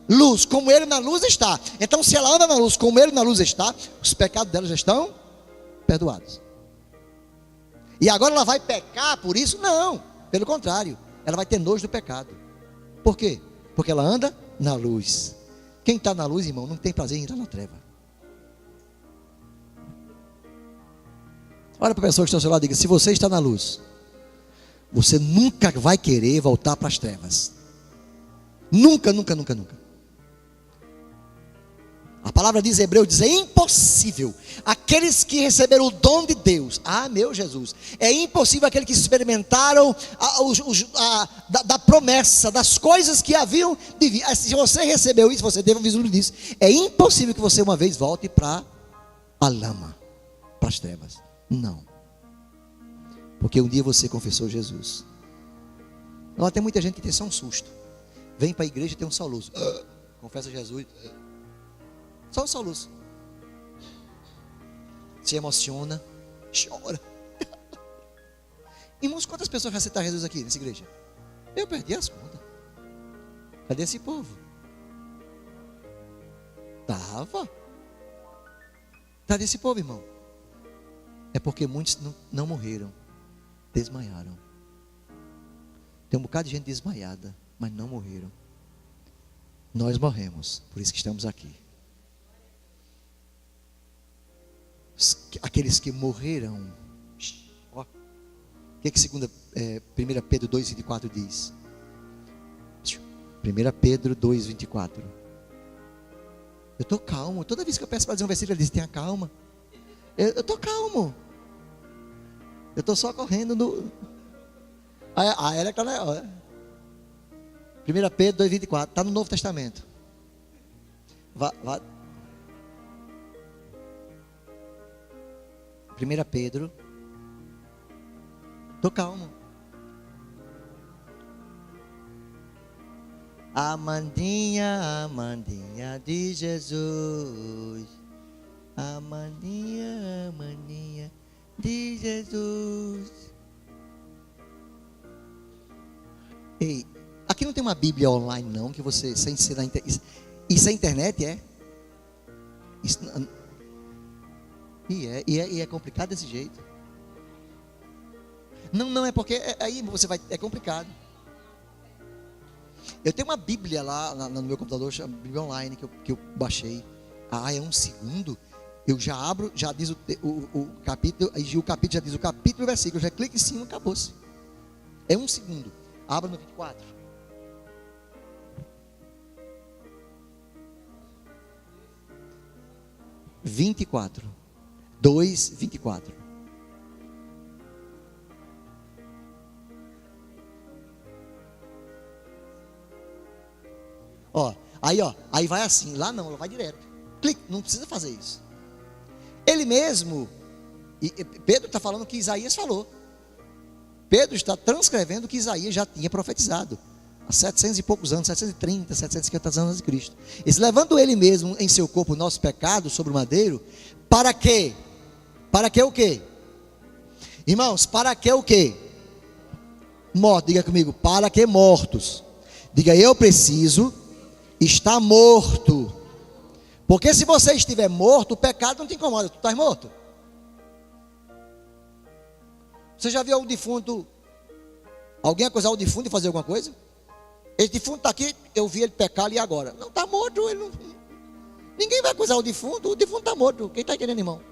luz, como ele na luz está. Então se ela anda na luz, como ele na luz está, os pecados dela já estão perdoados. E agora ela vai pecar por isso? Não, pelo contrário, ela vai ter nojo do pecado. Por quê? Porque ela anda na luz. Quem está na luz, irmão, não tem prazer em entrar na treva. Olha para a pessoa que está ao seu lado e diga: se você está na luz, você nunca vai querer voltar para as trevas. Nunca, nunca, nunca, nunca. A palavra diz, Hebreu diz, é impossível aqueles que receberam o dom de Deus. Ah, meu Jesus, é impossível aqueles que experimentaram da promessa, das coisas que haviam de vir. Se você recebeu isso, você teve um vislumbre disso. É impossível que você uma vez volte para a lama, para as trevas. Não. Porque um dia você confessou Jesus. Não, tem muita gente que tem só um susto. Vem para a igreja e tem um soluço. Confessa Jesus. Só um soluço. Se emociona. Chora. Irmãos, quantas pessoas aceitaram Jesus aqui nessa igreja? Eu perdi as contas. Cadê esse povo? Tava. Tá desse povo, irmão. É porque muitos não morreram, desmaiaram. Tem um bocado de gente desmaiada, mas não morreram. Nós morremos, por isso que estamos aqui. Aqueles que morreram. Ó, o que 1 Pedro 2,24 diz? 1 Pedro 2,24. Eu estou calmo. Toda vez que eu peço para dizer um versículo, ele diz: tenha calma. Eu estou calmo. Eu estou só correndo no. Ela está na. 1 Pedro 2,24. Está no Novo Testamento. Vá. 1 Pedro. Estou calmo. Amandinha de Jesus. Amandinha de Jesus. Ei, aqui não tem uma Bíblia online não, que você, sem ser na internet. Isso é internet, é? Isso, e é complicado desse jeito. Não é porque aí você vai, é complicado. Eu tenho uma Bíblia lá no meu computador, chama Bíblia online, que eu baixei. É um segundo. Eu já abro, já diz o capítulo, aí o capítulo já diz o capítulo e o versículo. Eu já clico em cima, acabou-se. É um segundo. Abra no 24. (24) 2:24. Aí vai assim, lá não, vai direto. Clique, não precisa fazer isso. Ele mesmo, e Pedro está falando o que Isaías falou. Pedro está transcrevendo o que Isaías já tinha profetizado há 700 e poucos anos, 730, 750 anos de Cristo. Levando ele mesmo em seu corpo o nosso pecado sobre o madeiro, para quê? Para que o quê? Irmãos, para que o quê? Mortos, diga comigo, para que mortos? Diga, eu preciso estar morto. Porque se você estiver morto, o pecado não te incomoda. Tu estás morto? Você já viu o defunto? Alguém acusar o defunto de fazer alguma coisa? Esse defunto está aqui, eu vi ele pecar ali agora. Não, está morto. Ninguém vai acusar o defunto está morto. Quem está entendendo, irmão?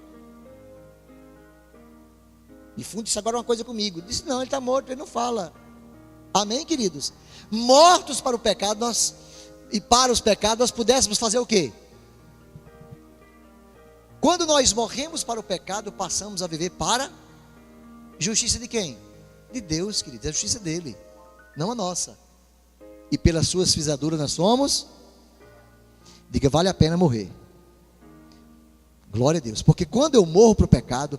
O defunto disse agora uma coisa comigo. Disse, não, ele está morto, ele não fala. Amém, queridos? Mortos para o pecado, e para os pecados nós pudéssemos fazer o quê? Quando nós morremos para o pecado, passamos a viver para justiça de quem? De Deus, queridos, é a justiça dele, não a nossa. E pelas suas pisaduras nós somos. Diga, vale a pena morrer. Glória a Deus, porque quando eu morro para o pecado,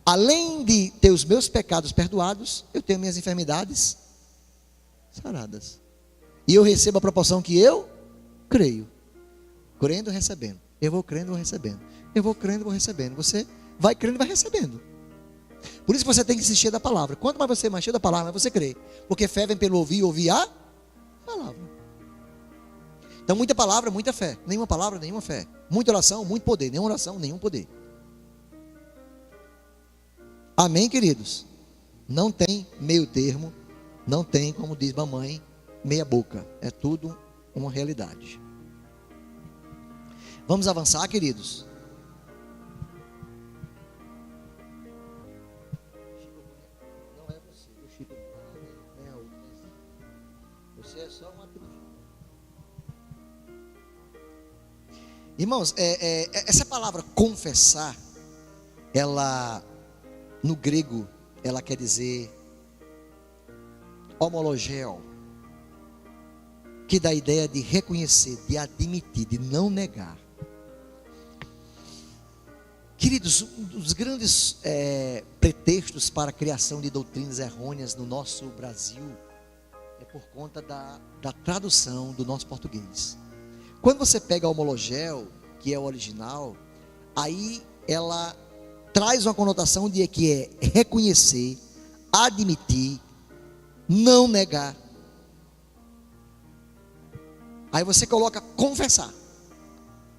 além de ter os meus pecados perdoados, eu tenho minhas enfermidades saradas. E eu recebo a proporção que eu creio. Crendo, recebendo. Eu vou crendo, vou recebendo. Eu vou crendo, vou recebendo. Você vai crendo e vai recebendo. Por isso que você tem que se encher da palavra. Quanto mais você mais encher da palavra, mais você crê. Porque fé vem pelo ouvir a palavra. Então muita palavra, muita fé. Nenhuma palavra, nenhuma fé. Muita oração, muito poder. Nenhuma oração, nenhum poder. Amém, queridos? Não tem meio termo. Não tem, como diz mamãe, meia boca. É tudo uma realidade. Vamos avançar, queridos? Não é você, o Chico é a outra. Você é só uma tribo. Irmãos, essa palavra confessar, ela, no grego, ela quer dizer homologeo, que dá a ideia de reconhecer, de admitir, de não negar. Queridos, um dos grandes pretextos para a criação de doutrinas errôneas no nosso Brasil é por conta da tradução do nosso português. Quando você pega a homologeo, que é o original, aí ela traz uma conotação de que é reconhecer, admitir, não negar. Aí você coloca confessar.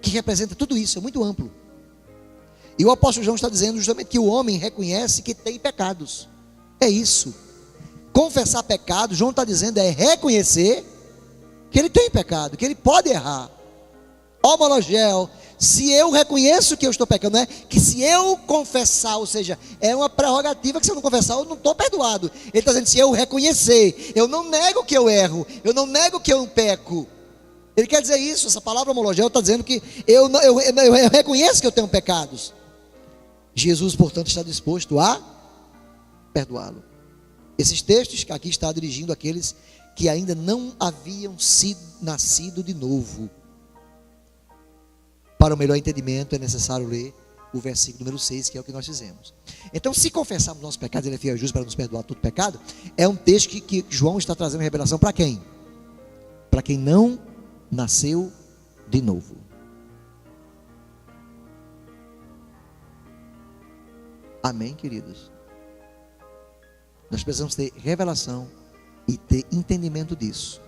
que representa tudo isso, é muito amplo. E o apóstolo João está dizendo justamente que o homem reconhece que tem pecados. É isso. Confessar pecado, João está dizendo, é reconhecer que ele tem pecado, que ele pode errar. Homologel, se eu reconheço que eu estou pecando, não é que se eu confessar, ou seja, é uma prerrogativa que se eu não confessar, eu não estou perdoado. Ele está dizendo, se eu reconhecer, eu não nego que eu erro, eu não nego que eu peco. Ele quer dizer isso, essa palavra homologel está dizendo que eu reconheço que eu tenho pecados. Jesus, portanto, está disposto a perdoá-lo. Esses textos que aqui está dirigindo àqueles que ainda não haviam nascido de novo. Para o melhor entendimento é necessário ler o versículo número 6, que é o que nós fizemos. Então, se confessarmos nossos pecados, ele é fiel e justo para nos perdoar todo pecado. É um texto que João está trazendo revelação para quem? Para quem não nasceu de novo. Amém, queridos? Nós precisamos ter revelação e ter entendimento disso.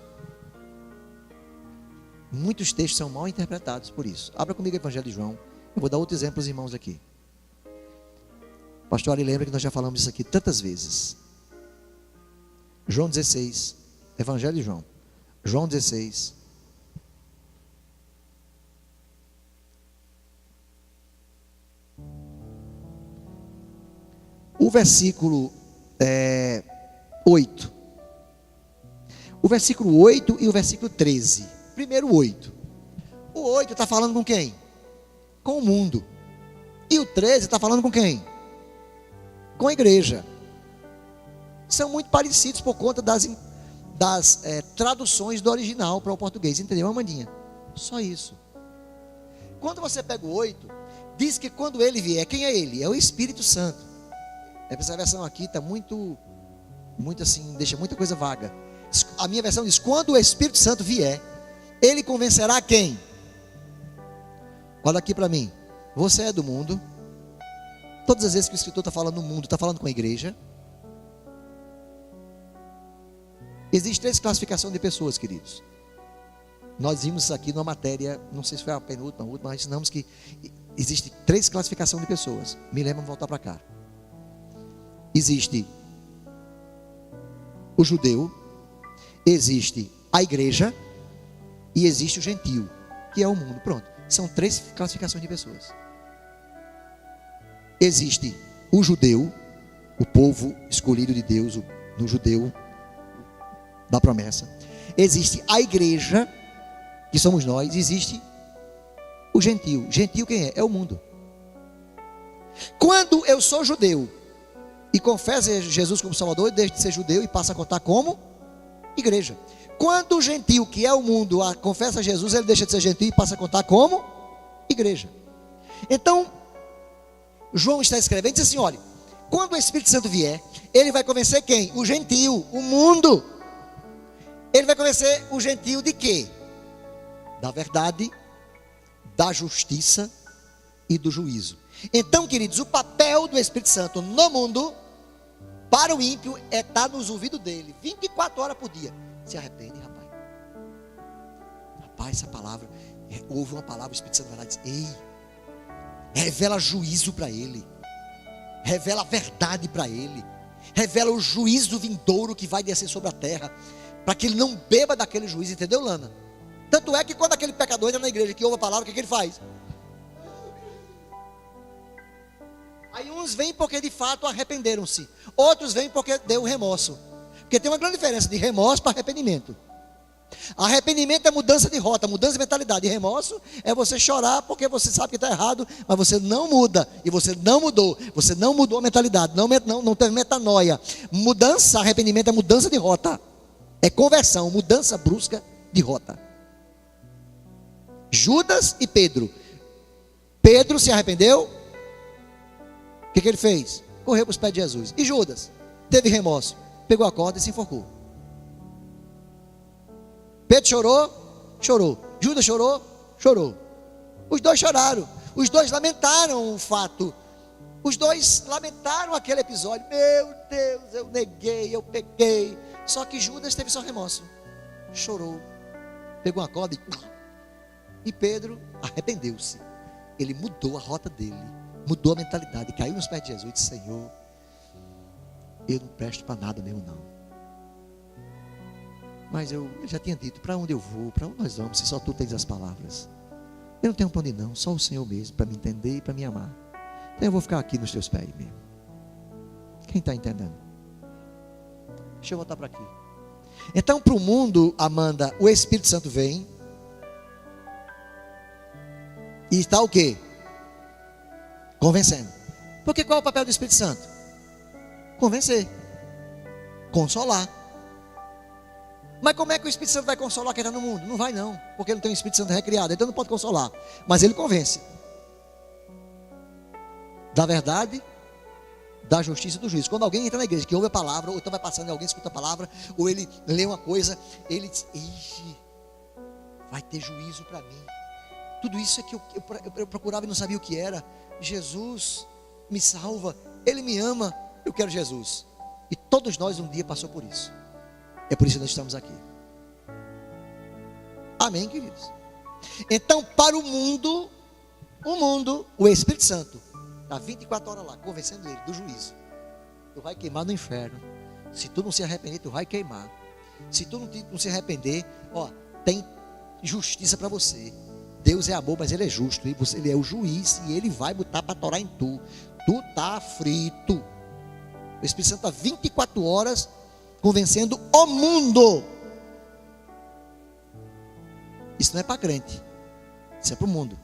Muitos textos são mal interpretados por isso. Abra comigo o Evangelho de João. Eu vou dar outro exemplo aos irmãos aqui. Pastor Ari lembra que nós já falamos isso aqui tantas vezes. João 16, Evangelho de João. João 16. O versículo 8. O versículo 8 e o versículo 13. Primeiro o 8. O 8 está falando com quem? Com o mundo. E o 13 está falando com quem? Com a igreja. São muito parecidos por conta das traduções do original para o português. Entendeu, Amandinha? Só isso. Quando você pega o 8, diz que quando ele vier, quem é ele? É o Espírito Santo. Essa versão aqui está muito assim, deixa muita coisa vaga. A minha versão diz, quando o Espírito Santo vier, ele convencerá quem? Olha aqui para mim. Você é do mundo. Todas as vezes que o escritor está falando do mundo, está falando com a igreja. Existem 3 classificações de pessoas, queridos. Nós vimos isso aqui numa matéria, não sei se foi a penúltima, mas ensinamos que existem 3 classificações de pessoas. Me lembra, vamos voltar para cá. Existe o judeu, existe a igreja e existe o gentio, que é o mundo. Pronto, são 3 classificações de pessoas. Existe o judeu, o povo escolhido de Deus, no judeu da promessa. Existe a igreja, que somos nós. Existe o gentio. Gentio quem é? É o mundo. Quando eu sou judeu e confesso Jesus como Salvador, eu deixo de ser judeu e passo a contar como igreja. Quando o gentio, que é o mundo, confessa Jesus, ele deixa de ser gentio e passa a contar como igreja. Então, João está escrevendo e diz assim, olha, quando o Espírito Santo vier, ele vai convencer quem? O gentio, o mundo. Ele vai convencer o gentio de quê? Da verdade, da justiça e do juízo. Então, queridos, o papel do Espírito Santo no mundo, para o ímpio, é estar nos ouvidos dele, 24 horas por dia. Se arrepende, rapaz. Rapaz, essa palavra, ouve uma palavra, o Espírito Santo vai lá e diz, ei, revela juízo para ele, revela a verdade para ele, revela o juízo vindouro que vai descer sobre a terra, para que ele não beba daquele juízo, entendeu, Lana? Tanto é que quando aquele pecador entra na igreja que ouve a palavra, o que ele faz? Aí uns vêm porque de fato arrependeram-se, outros vêm porque deu remorso. Porque tem uma grande diferença de remorso para arrependimento. Arrependimento é mudança de rota, mudança de mentalidade. E remorso é você chorar porque você sabe que está errado, mas você não muda. E você não mudou. Você não mudou a mentalidade, não teve metanoia. Mudança, arrependimento é mudança de rota. É conversão, mudança brusca de rota. Judas e Pedro. Pedro se arrependeu. O que ele fez? Correu para os pés de Jesus. E Judas teve remorso, pegou a corda e se enforcou. Pedro chorou, chorou. Judas chorou, chorou. Os dois choraram. Os dois lamentaram o fato. Os dois lamentaram aquele episódio. Meu Deus, eu neguei, eu pequei. Só que Judas teve só remorso. Chorou. Pegou uma corda e E Pedro arrependeu-se. Ele mudou a rota dele, mudou a mentalidade, caiu nos pés de Jesus e disse: Senhor, eu não presto para nada mesmo não. Mas eu já tinha dito: para onde eu vou, para onde nós vamos, se só tu tens as palavras? Eu não tenho para onde ir não, só o Senhor mesmo, para me entender e para me amar. Então eu vou ficar aqui nos teus pés mesmo. Quem está entendendo? Deixa eu voltar para aqui. Então, para o mundo, Amanda, o Espírito Santo vem e está o quê? Convencendo. Porque qual é o papel do Espírito Santo? Convencer, consolar. Mas como é que o Espírito Santo vai consolar quem está no mundo? Não vai não, porque ele não tem o Espírito Santo recriado, então não pode consolar. Mas ele convence da verdade, da justiça e do juízo. Quando alguém entra na igreja, que ouve a palavra, ou então vai passando e alguém escuta a palavra, ou ele lê uma coisa, ele diz: ixi, vai ter juízo para mim. Tudo isso é que eu procurava e não sabia o que era. Jesus me salva, Ele me ama, eu quero Jesus. E todos nós um dia passou por isso. É por isso que nós estamos aqui. Amém, queridos? Então, para o mundo, o Espírito Santo está 24 horas lá, convencendo ele do juízo. Tu vai queimar no inferno. Se tu não se arrepender, tu vai queimar. Se tu não se arrepender, ó, tem justiça para você. Deus é amor, mas Ele é justo. E ele é o juiz e Ele vai botar para torar em tu. Tu está frito. O Espírito Santo está 24 horas convencendo o mundo. Isso não é para crente. Isso é para o mundo.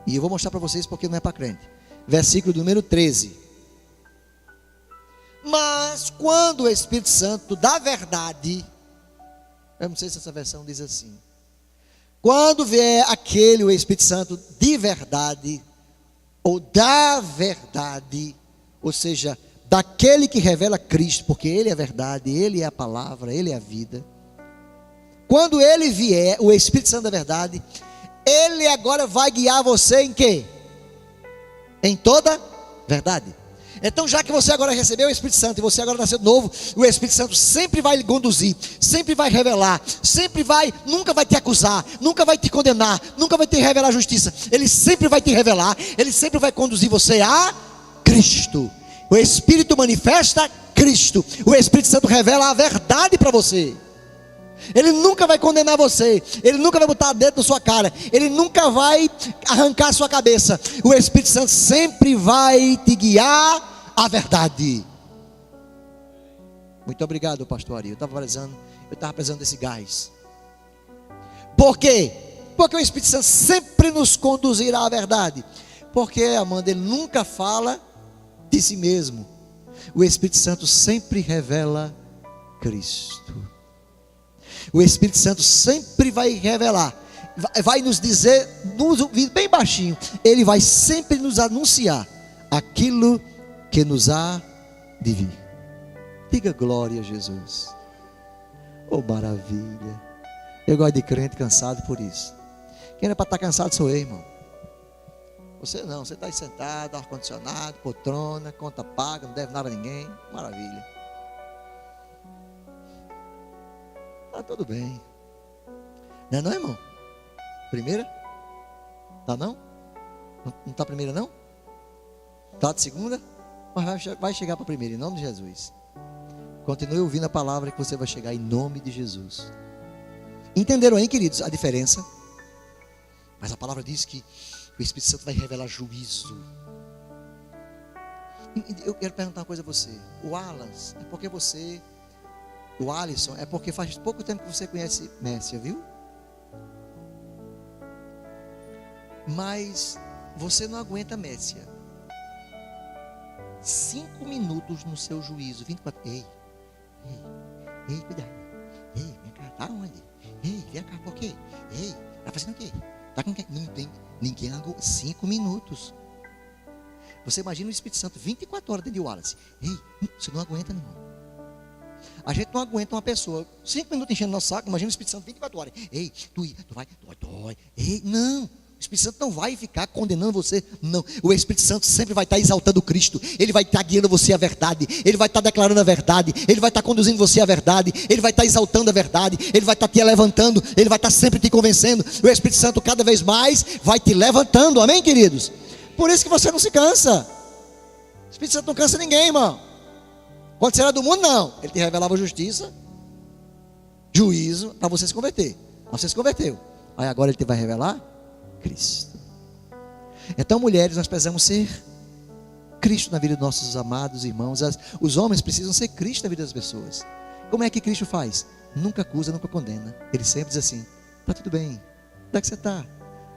E eu vou mostrar para vocês porque não é para crente. Versículo número 13. Mas quando o Espírito Santo da verdade, eu não sei se essa versão diz assim: quando vier o Espírito Santo de verdade, ou da verdade, ou seja, daquele que revela Cristo, porque Ele é a verdade, Ele é a palavra, Ele é a vida. Quando Ele vier, o Espírito Santo da verdade, Ele agora vai guiar você em quê? Em toda verdade. Então, já que você agora recebeu o Espírito Santo e você agora nasceu de novo, o Espírito Santo sempre vai lhe conduzir, sempre vai revelar, nunca vai te acusar, nunca vai te condenar, nunca vai te revelar a justiça. Ele sempre vai te revelar, Ele sempre vai conduzir você a Cristo. O Espírito manifesta Cristo, o Espírito Santo revela a verdade para você. Ele nunca vai condenar você, Ele nunca vai botar dedo na sua cara, Ele nunca vai arrancar a sua cabeça. O Espírito Santo sempre vai te guiar à verdade. Muito obrigado, pastor Ari. Eu estava precisando desse gás. Por quê? Porque o Espírito Santo sempre nos conduzirá à verdade. Porque, Amanda, Ele nunca fala de si mesmo. O Espírito Santo sempre revela Cristo. O Espírito Santo sempre vai revelar, vai nos dizer, nos ouvir bem baixinho. Ele vai sempre nos anunciar aquilo que nos há de vir. Diga glória a Jesus. Oh, maravilha. Eu gosto de crente cansado por isso. Quem é para estar cansado sou eu, irmão. Você não, você está aí sentado, ar-condicionado, poltrona, conta paga, não deve nada a ninguém. Maravilha. Tá tudo bem. Não é não, irmão? Primeira? Tá não? Não tá primeira não? Tá de segunda? Mas vai chegar para a primeira, em nome de Jesus. Continue ouvindo a palavra que você vai chegar em nome de Jesus. Entenderam aí, queridos, a diferença? Mas a palavra diz que o Espírito Santo vai revelar juízo. Eu quero perguntar uma coisa a você. O Alisson, é porque faz pouco tempo que você conhece Mércia, viu? Mas você não aguenta Mércia 5 minutos no seu juízo, 24. Ei, cuidado. Ei, vem cá, tá onde? Ei, vem cá, por quê? Ei, tá fazendo o quê? Tá com quem? Não tem ninguém. 5 minutos. Você imagina o Espírito Santo 24 horas dentro de Wallace. Ei, você não aguenta, meu irmão. A gente não aguenta uma pessoa 5 minutos enchendo nosso saco. Imagina o Espírito Santo 24 horas. Ei, tu vai, dói. Ei, não. O Espírito Santo não vai ficar condenando você, não. O Espírito Santo sempre vai estar exaltando Cristo. Ele vai estar guiando você à verdade. Ele vai estar declarando a verdade. Ele vai estar conduzindo você à verdade. Ele vai estar exaltando a verdade. Ele vai estar te levantando. Ele vai estar sempre te convencendo. O Espírito Santo cada vez mais vai te levantando. Amém, queridos? Por isso que você não se cansa. O Espírito Santo não cansa ninguém, irmão. Quando você era do mundo, não. Ele te revelava justiça, juízo, para você se converter. Você se converteu. Aí agora ele te vai revelar Cristo. Então, mulheres, nós precisamos ser Cristo na vida dos nossos amados irmãos. Os homens precisam ser Cristo na vida das pessoas. Como é que Cristo faz? Nunca acusa, nunca condena. Ele sempre diz assim: tá tudo bem, onde é que você está?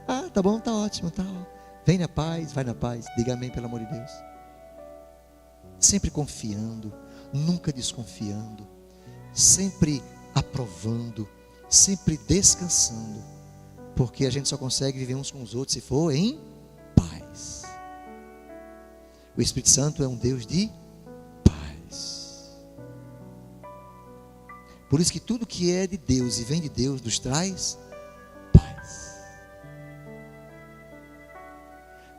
Ah, tá bom, tá ótimo, tá. Vem na paz, vai na paz. Diga amém, pelo amor de Deus. Sempre confiando, nunca desconfiando, sempre aprovando, sempre descansando, porque a gente só consegue viver uns com os outros se for em paz. O Espírito Santo é um Deus de paz. Por isso que tudo que é de Deus e vem de Deus nos traz paz.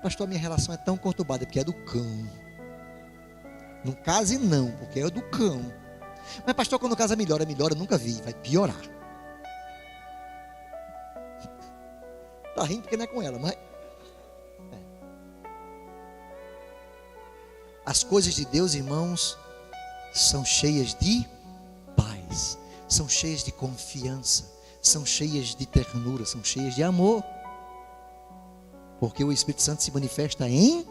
Pastor, a minha relação é tão conturbada porque é do cão. Não case não, porque é do cão. Mas pastor, quando casa melhora, eu nunca vi, vai piorar. Está rindo porque não é com ela, mas as coisas de Deus, irmãos, são cheias de paz, são cheias de confiança, são cheias de ternura, são cheias de amor, porque o Espírito Santo se manifesta em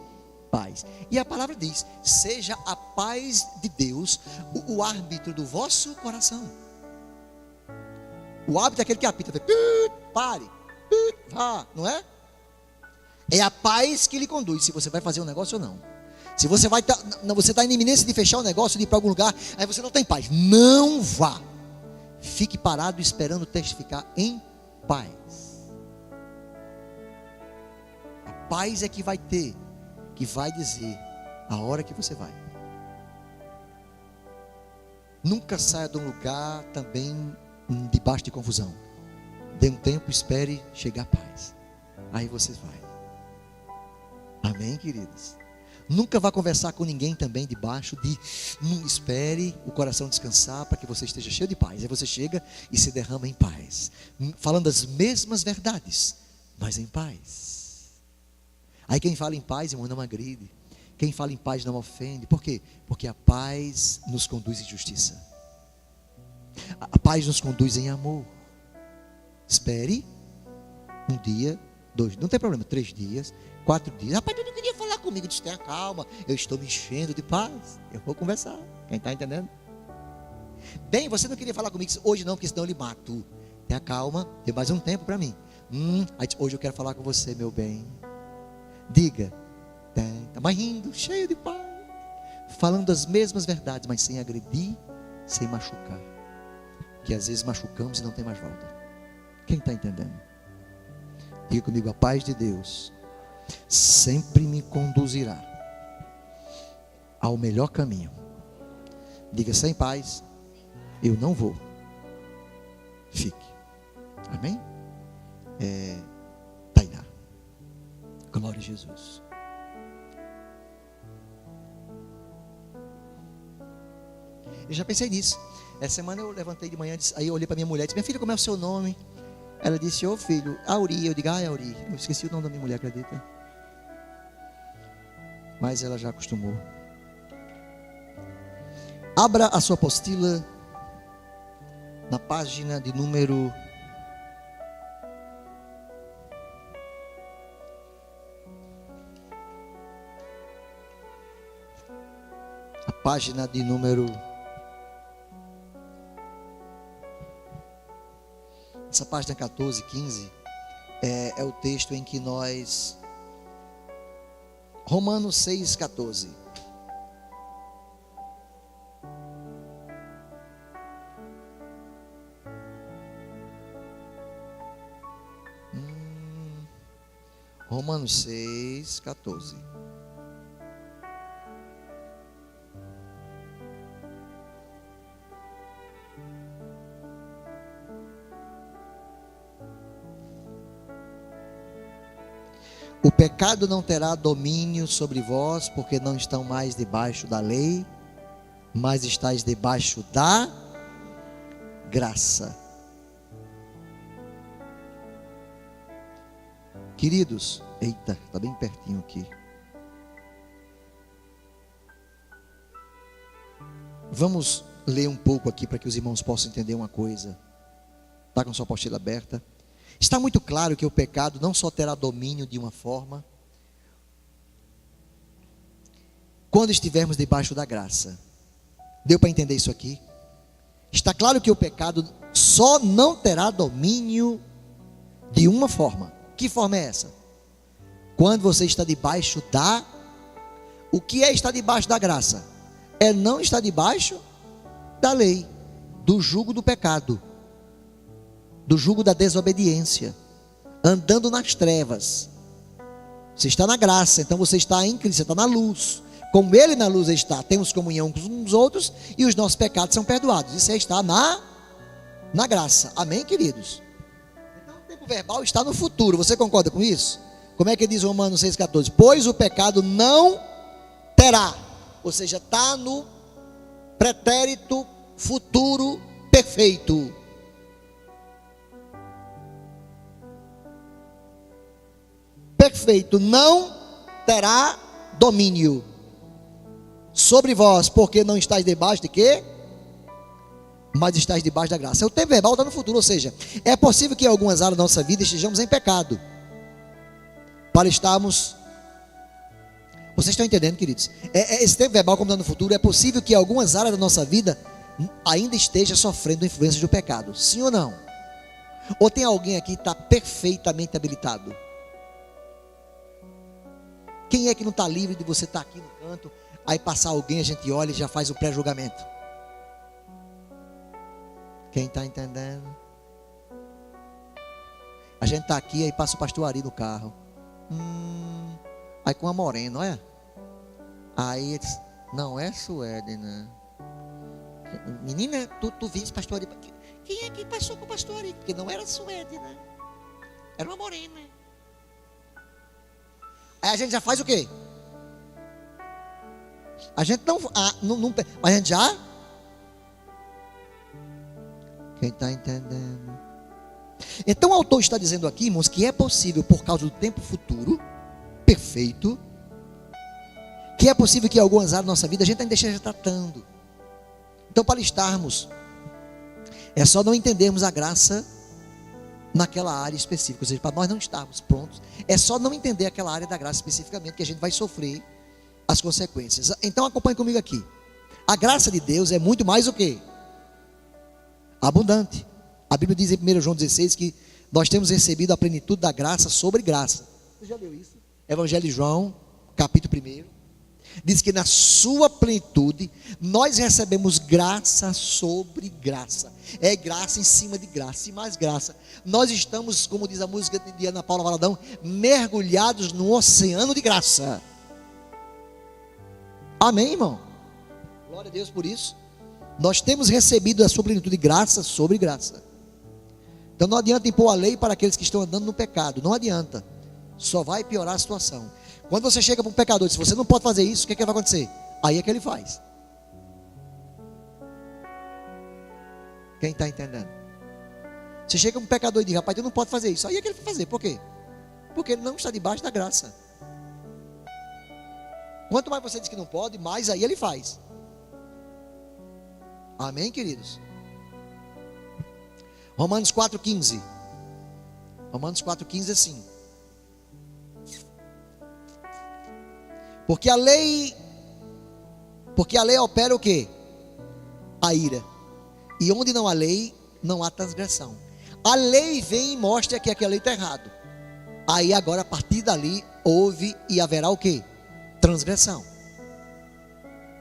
paz. E a palavra diz: seja a paz de Deus o árbitro do vosso coração. O árbitro é aquele que apita, pare, vá, não é? É a paz que lhe conduz se você vai fazer um negócio ou não. Se você você está em iminência de fechar o negócio, de ir para algum lugar, aí você não tem paz, não vá. Fique parado esperando testificar em paz. A paz é que vai ter, que vai dizer a hora que você vai. Nunca saia de um lugar também debaixo de confusão. Dê um tempo, espere chegar a paz. Aí você vai. Amém, queridos? Nunca vá conversar com ninguém também debaixo de... Espere o coração descansar para que você esteja cheio de paz. Aí você chega e se derrama em paz, falando as mesmas verdades, mas em paz. Aí quem fala em paz, irmão, não agride. Quem fala em paz não ofende. Por quê? Porque a paz nos conduz em justiça. A paz nos conduz em amor. Espere um dia, 2, não tem problema, 3 dias, 4 dias. Rapaz, tu não queria falar comigo? Diz: tenha calma, eu estou me enchendo de paz. Eu vou conversar. Quem está entendendo? Bem, você não queria falar comigo hoje não, porque senão eu lhe mato. Tenha calma, tem mais um tempo para mim. Aí diz: hoje eu quero falar com você, meu bem. Diga. Está mais rindo, cheio de paz, falando as mesmas verdades, mas sem agredir, sem machucar. Que às vezes machucamos e não tem mais volta. Quem está entendendo? Diga comigo: a paz de Deus sempre me conduzirá ao melhor caminho. Diga: sem paz eu não vou. Fique. Amém? Tainá. Glória a Jesus. Eu já pensei nisso. Essa semana eu levantei de manhã, aí eu olhei para minha mulher e disse: minha filha, como é o seu nome? Ela disse: ô filho, Auri. Eu digo: Auri. Eu esqueci o nome da minha mulher, acredita? Mas ela já acostumou. Abra a sua apostila na página de número... A página de número... Essa página 14, 15 é o texto em que nós... Romanos 6, 14. Romanos 6, 14. O pecado não terá domínio sobre vós, porque não estão mais debaixo da lei, mas estáis debaixo da graça. Queridos, eita, está bem pertinho aqui. Vamos ler um pouco aqui para que os irmãos possam entender uma coisa. Está com sua apostila aberta. Está muito claro que o pecado não só terá domínio de uma forma, quando estivermos debaixo da graça. Deu para entender isso aqui? Está claro que o pecado só não terá domínio de uma forma. Que forma é essa? Quando você está debaixo da... O que é estar debaixo da graça? É não estar debaixo da lei, do jugo do pecado, do jugo da desobediência, andando nas trevas. Você está na graça, então você está em Cristo, você está na luz. Como Ele na luz está, temos comunhão com uns outros e os nossos pecados são perdoados. Isso é estar na graça. Amém, queridos? Então o tempo verbal está no futuro. Você concorda com isso? Como é que diz Romanos 6,14? Pois o pecado não terá. Ou seja, está no pretérito futuro perfeito. Perfeito, não terá domínio sobre vós, porque não estáis debaixo de quê? Mas estáis debaixo da graça. O tempo verbal está no futuro, ou seja, é possível que em algumas áreas da nossa vida estejamos em pecado, para estarmos... Vocês estão entendendo, queridos? Esse tempo verbal, como está no futuro, é possível que em algumas áreas da nossa vida ainda esteja sofrendo influências do pecado. Sim ou não? Ou tem alguém aqui que está perfeitamente habilitado? Quem é que não está livre de você estar aqui no canto, aí passar alguém, a gente olha e já faz o pré-julgamento? Quem está entendendo? A gente está aqui, aí passa o pastor Ari no carro. Aí com a morena, olha. Aí ele diz, não é Suede, né? Menina, tu viste pastor Ari? Quem é que passou com o pastor Ari? Porque não era Suede, né? Era uma morena. Aí a gente já faz o quê? A gente não mas a gente já... Quem está entendendo? Então o autor está dizendo aqui, irmãos, que é possível, por causa do tempo futuro perfeito, que é possível que em algumas áreas da nossa vida a gente ainda esteja tratando. Então, para estarmos, é só não entendermos a graça naquela área específica, ou seja, para nós não estarmos prontos, é só não entender aquela área da graça especificamente, que a gente vai sofrer as consequências. Então acompanhe comigo aqui. A graça de Deus é muito mais o quê? Abundante. A Bíblia diz em 1 João 16 que nós temos recebido a plenitude da graça sobre graça. Você já leu isso? Evangelho de João, capítulo 1. Diz que na sua plenitude nós recebemos graça sobre graça. É graça em cima de graça e mais graça. Nós estamos, como diz a música de Ana Paula Valadão, mergulhados no oceano de graça. Amém, irmão? Glória a Deus por isso. Nós temos recebido a sua plenitude de graça sobre graça. Então não adianta impor a lei para aqueles que estão andando no pecado. Não adianta. Só vai piorar a situação. Quando você chega para um pecador e diz, você não pode fazer isso, o que é que vai acontecer? Aí é que ele faz. Quem está entendendo? Você chega para um pecador e diz, rapaz, tu não pode fazer isso. Aí é que ele vai fazer. Por quê? Porque ele não está debaixo da graça. Quanto mais você diz que não pode, mais aí ele faz. Amém, queridos? Romanos 4,15. Romanos 4,15 é assim. Porque a lei opera o quê? A ira. E onde não há lei, não há transgressão. A lei vem e mostra que aquela lei está errado. Aí agora, a partir dali, houve e haverá o quê? Transgressão.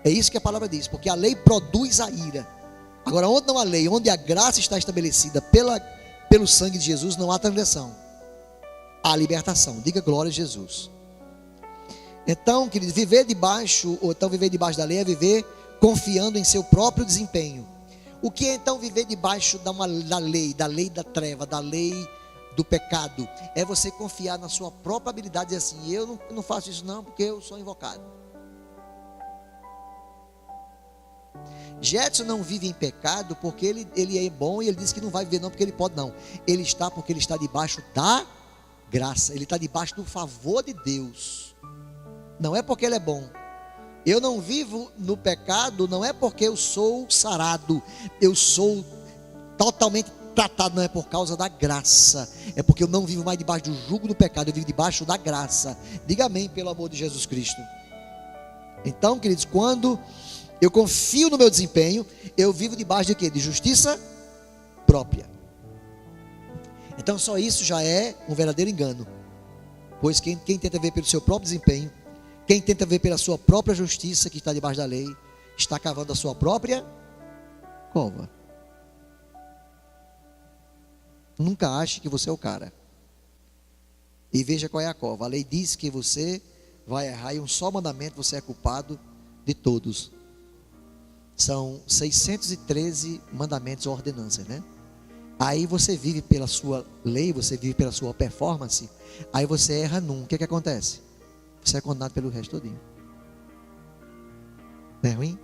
É isso que a palavra diz. Porque a lei produz a ira. Agora, onde não há lei, onde a graça está estabelecida pelo sangue de Jesus, não há transgressão. Há libertação. Diga glória a Jesus. Então, queridos, viver debaixo da lei é viver confiando em seu próprio desempenho. O que é então viver debaixo da lei da treva, da lei do pecado é você confiar na sua própria habilidade e dizer assim: eu não faço isso não, porque eu sou invocado. Jetson não vive em pecado porque ele é bom, e ele diz que não vai viver não porque ele pode não. Ele está porque ele está debaixo da graça, ele está debaixo do favor de Deus. Não é porque ele é bom. Eu não vivo no pecado não é porque eu sou sarado, eu sou totalmente tratado, não é por causa da graça, é porque eu não vivo mais debaixo do jugo do pecado, eu vivo debaixo da graça. Diga amém, pelo amor de Jesus Cristo. Então, queridos, quando eu confio no meu desempenho, eu vivo debaixo de quê? De justiça própria. Então só isso já é um verdadeiro engano. Pois quem tenta ver pelo seu próprio desempenho, quem tenta ver pela sua própria justiça que está debaixo da lei, está cavando a sua própria cova. Nunca ache que você é o cara. E veja qual é a cova. A lei diz que você vai errar e um só mandamento você é culpado de todos. São 613 mandamentos ou ordenanças, né? Aí você vive pela sua lei, você vive pela sua performance. Aí você erra num. O que acontece? Você é condenado pelo resto todinho. Não é ruim?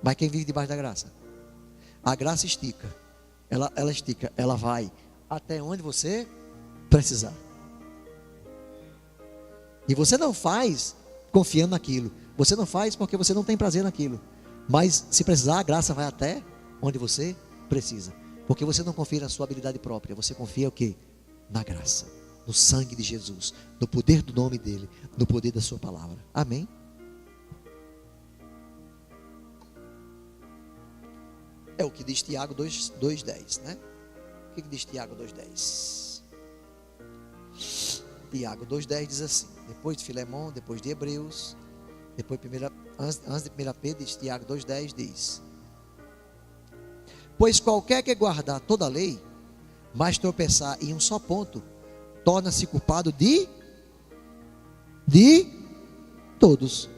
Mas quem vive debaixo da graça? A graça estica. Ela estica. Ela vai até onde você precisar. E você não faz confiando naquilo. Você não faz porque você não tem prazer naquilo. Mas se precisar, a graça vai até onde você precisa. Porque você não confia na sua habilidade própria. Você confia o quê? Na graça. No sangue de Jesus. No poder do nome dele. No poder da sua palavra. Amém? É o que diz Tiago 2,10, né? O que diz Tiago 2,10? Tiago 2,10 diz assim: depois de Filemão, depois de Hebreus, depois antes de 1 Pedro, Tiago 2,10 diz: pois qualquer que guardar toda a lei, mas tropeçar em um só ponto, torna-se culpado de todos.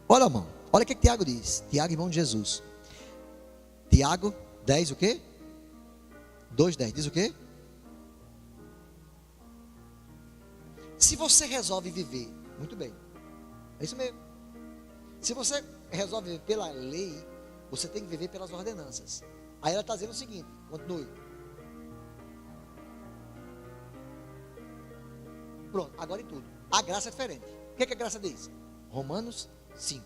Olha, irmão, olha o que Tiago diz. Tiago, irmão de Jesus. Tiago 10, o quê? 2,10 diz o quê? Se você resolve viver, muito bem, é isso mesmo. Se você resolve viver pela lei, você tem que viver pelas ordenanças. Aí ela está dizendo o seguinte, continue. Pronto, agora em tudo. A graça é diferente. O que a graça diz? Romanos 5.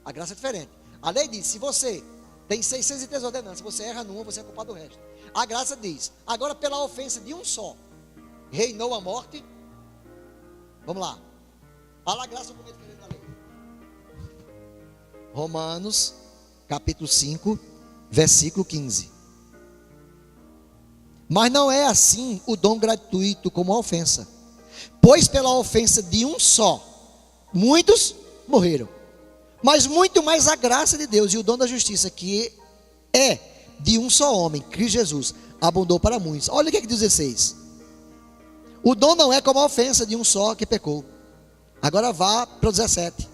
A graça é diferente. A lei diz, se você tem 603 ordenanças, você erra numa, você é culpado do resto. A graça diz, agora pela ofensa de um só, reinou a morte. Vamos lá. Fala a graça como é que da lei. Romanos, capítulo 5, versículo 15. Mas não é assim o dom gratuito como a ofensa. Pois pela ofensa de um só, muitos morreram. Mas muito mais a graça de Deus e o dom da justiça, que é de um só homem, Cristo Jesus, abundou para muitos. Olha o que diz 16. O dom não é como a ofensa de um só que pecou. Agora vá para o 17.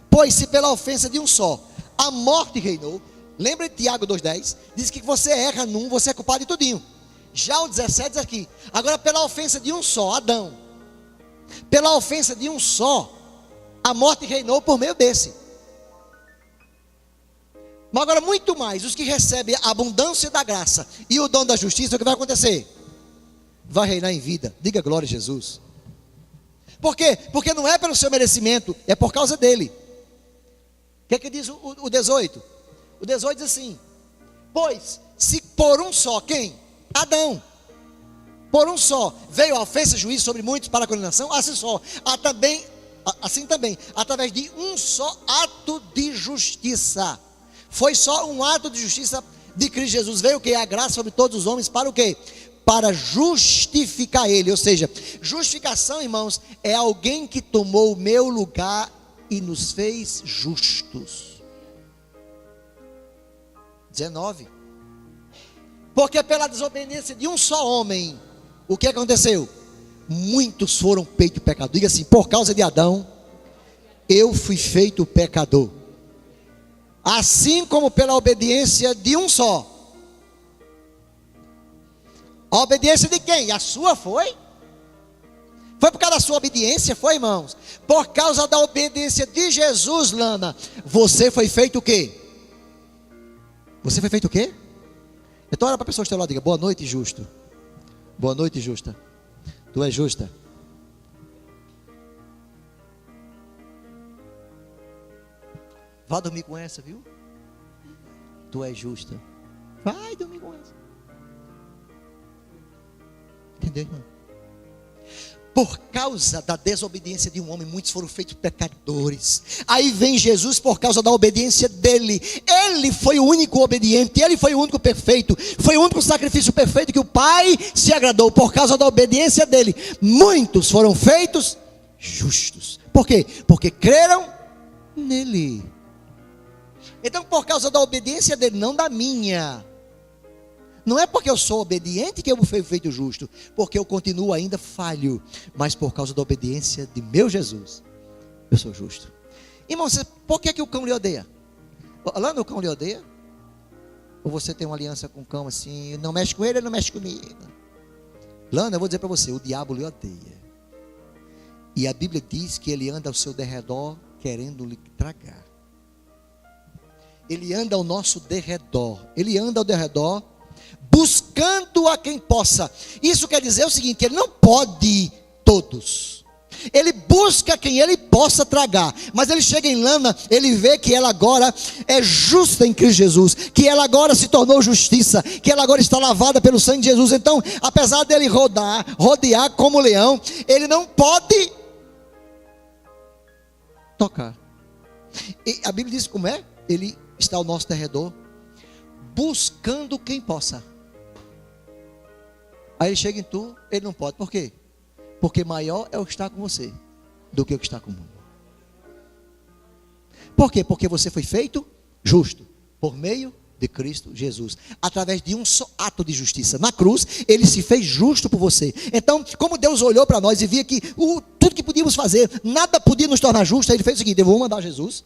Pois se pela ofensa de um só a morte reinou, lembra de Tiago 2,10? Diz que você erra num, você é culpado de tudinho. Já o 17 diz aqui, agora pela ofensa de um só, Adão, pela ofensa de um só, a morte reinou por meio desse. Mas agora muito mais, os que recebem a abundância da graça e o dom da justiça, o que vai acontecer? Vai reinar em vida. Diga glória a Jesus. Por quê? Porque não é pelo seu merecimento, é por causa dele. O que diz o 18? O 18 diz assim: pois se por um só, quem? Adão. Por um só veio a ofensa, juízo sobre muitos para a condenação, assim também, através de um só ato de justiça. Foi só um ato de justiça de Cristo Jesus. Veio o que? A graça sobre todos os homens, para o quê? Para justificar ele. Ou seja, justificação, irmãos, é alguém que tomou o meu lugar e nos fez justos. 19. Porque pela desobediência de um só homem, o que aconteceu? Muitos foram feitos pecadores. Diga assim: por causa de Adão, eu fui feito pecador. Assim como pela obediência de um só, A obediência de quem? A sua foi? Foi por causa da sua obediência? Foi, irmãos? Por causa da obediência de Jesus, Lana, você foi feito o quê? Você foi feito o quê? Então olha para a pessoa que está lá e diga: boa noite, justo. Boa noite, justa. Tu és justa. Vá dormir com essa, viu? Tu és justa. Vai dormir com essa. Entendeu, irmão? Por causa da desobediência de um homem, muitos foram feitos pecadores. Aí vem Jesus por causa da obediência dele. Ele foi o único obediente, ele foi o único perfeito, foi o único sacrifício perfeito que o Pai se agradou. Por causa da obediência dele, muitos foram feitos justos. Por quê? Porque creram nele. Então, por causa da obediência dele, não da minha. Não é porque eu sou obediente que eu fui feito justo, porque eu continuo ainda falho, mas por causa da obediência de meu Jesus, eu sou justo. Irmão, por que o cão lhe odeia? Lá no cão lhe odeia? Ou você tem uma aliança com o cão assim, não mexe com ele, ele não mexe comigo? Lana, eu vou dizer para você, o diabo lhe odeia. E a Bíblia diz que ele anda ao seu derredor querendo lhe tragar. Ele anda ao nosso derredor. Ele anda ao derredor buscando a quem possa. Isso quer dizer o seguinte, que ele não pode todos. Ele busca quem ele possa tragar. Mas ele chega em Lana, ele vê que ela agora é justa em Cristo Jesus, que ela agora se tornou justiça, que ela agora está lavada pelo sangue de Jesus. Então, apesar dele rodear como leão, ele não pode tocar. E a Bíblia diz como é? Ele está ao nosso derredor, buscando quem possa. Aí ele chega em tu, ele não pode. Por quê? Porque maior é o que está com você do que o que está com o mundo. Por quê? Porque você foi feito justo por meio de Cristo Jesus, através de um só ato de justiça. Na cruz, ele se fez justo por você. Então, como Deus olhou para nós e via que tudo que podíamos fazer, nada podia nos tornar justo, aí ele fez o seguinte: eu vou mandar Jesus.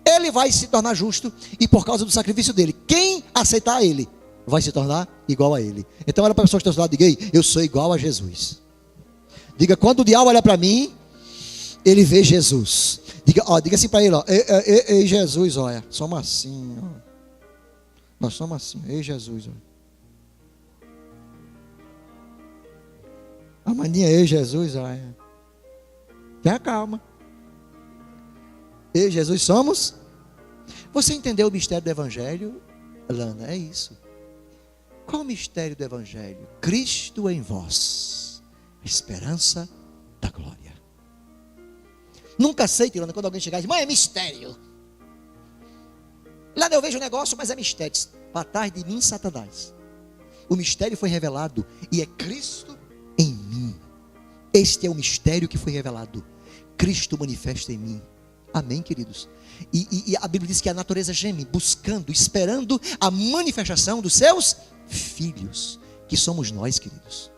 Ele vai se tornar justo, e por causa do sacrifício dele, quem aceitar ele, vai se tornar igual a ele. Então olha para a pessoa que está ao seu lado e diga: ei, eu sou igual a Jesus. Diga, quando o diabo olha para mim, ele vê Jesus. Diga assim para ele: ei Jesus, olha, somos assim, ó. Nós somos assim, ei Jesus, olha. A maninha, ei Jesus, olha. Tenha calma. Eu e Jesus somos. Você entendeu o mistério do Evangelho, Lana? É isso. Qual o mistério do Evangelho? Cristo em vós, a esperança da glória. Nunca aceite, Lana, quando alguém chegar e dizer: mãe, é mistério. Lá eu vejo o negócio, mas é mistério. Para trás de mim, Satanás. O mistério foi revelado e é Cristo em mim. Este é o mistério que foi revelado. Cristo manifesta em mim. Amém, queridos? E a Bíblia diz que a natureza geme, buscando, esperando a manifestação dos seus filhos, que somos nós, queridos.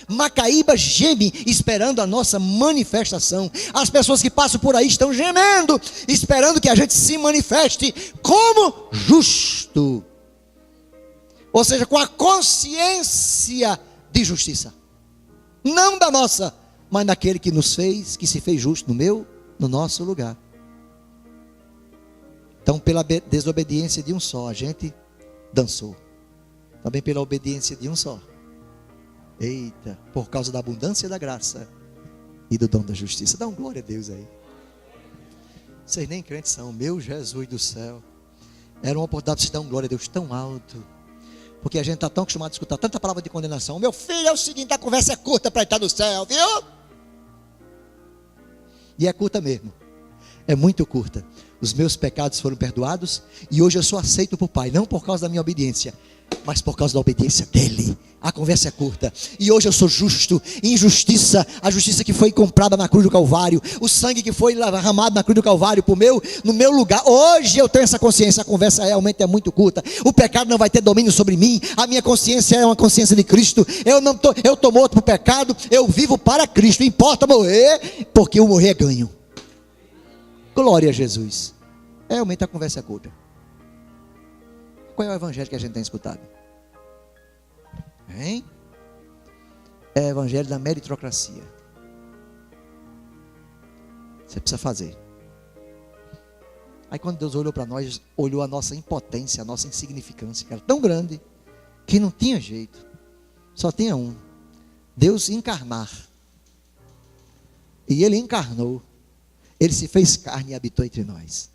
Macaíba geme, esperando a nossa manifestação. As pessoas que passam por aí estão gemendo, esperando que a gente se manifeste como justo. Ou seja, com a consciência de justiça. Não da nossa, mas daquele que nos fez, que se fez justo no nosso lugar. Então, pela desobediência de um só, a gente dançou. Também pela obediência de um só. Eita, por causa da abundância da graça e do dom da justiça. Dá um glória a Deus aí. Vocês nem crentes são, meu Jesus do céu. Era uma oportunidade de se dar um glória a Deus tão alto. Porque a gente está tão acostumado a escutar tanta palavra de condenação. Meu filho, é o seguinte, a conversa é curta para estar no céu, viu? E é curta mesmo. É muito curta. Os meus pecados foram perdoados e hoje eu sou aceito por Pai, não por causa da minha obediência, mas por causa da obediência dele. A conversa é curta. E hoje eu sou justo, injustiça, a justiça que foi comprada na cruz do Calvário, o sangue que foi derramado na cruz do Calvário no meu lugar. Hoje eu tenho essa consciência. A conversa realmente é muito curta. O pecado não vai ter domínio sobre mim. A minha consciência é uma consciência de Cristo. Eu estou morto para o pecado, eu vivo para Cristo. Importa morrer, porque o morrer é ganho. Glória a Jesus. Realmente a conversa é curta. Qual é o evangelho que a gente tem escutado? Hein? é o evangelho da meritocracia. Você precisa fazer. Aí quando Deus olhou para nós, olhou a nossa impotência, a nossa insignificância, que era tão grande, que não tinha jeito. Só tinha um. Deus encarnar. E Ele encarnou. Ele se fez carne e habitou entre nós.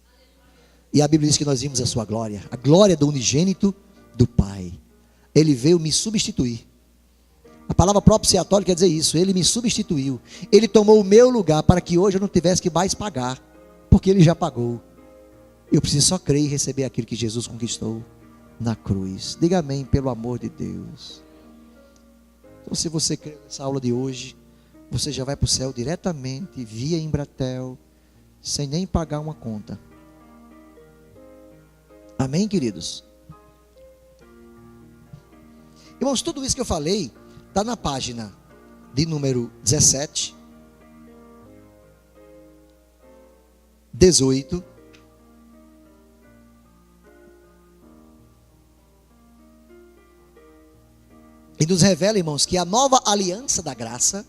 E a Bíblia diz que nós vimos a sua glória. A glória do unigênito do Pai. Ele veio me substituir. A palavra propiciatória quer dizer isso. Ele me substituiu. Ele tomou o meu lugar para que hoje eu não tivesse que mais pagar. Porque Ele já pagou. Eu preciso só crer e receber aquilo que Jesus conquistou na cruz. Diga amém, pelo amor de Deus. Então, se você crê nessa aula de hoje, você já vai para o céu diretamente, via Embratel, sem nem pagar uma conta. Amém, queridos? Irmãos, tudo isso que eu falei está na página de número 17, 18, e nos revela, irmãos, que a nova aliança da graça,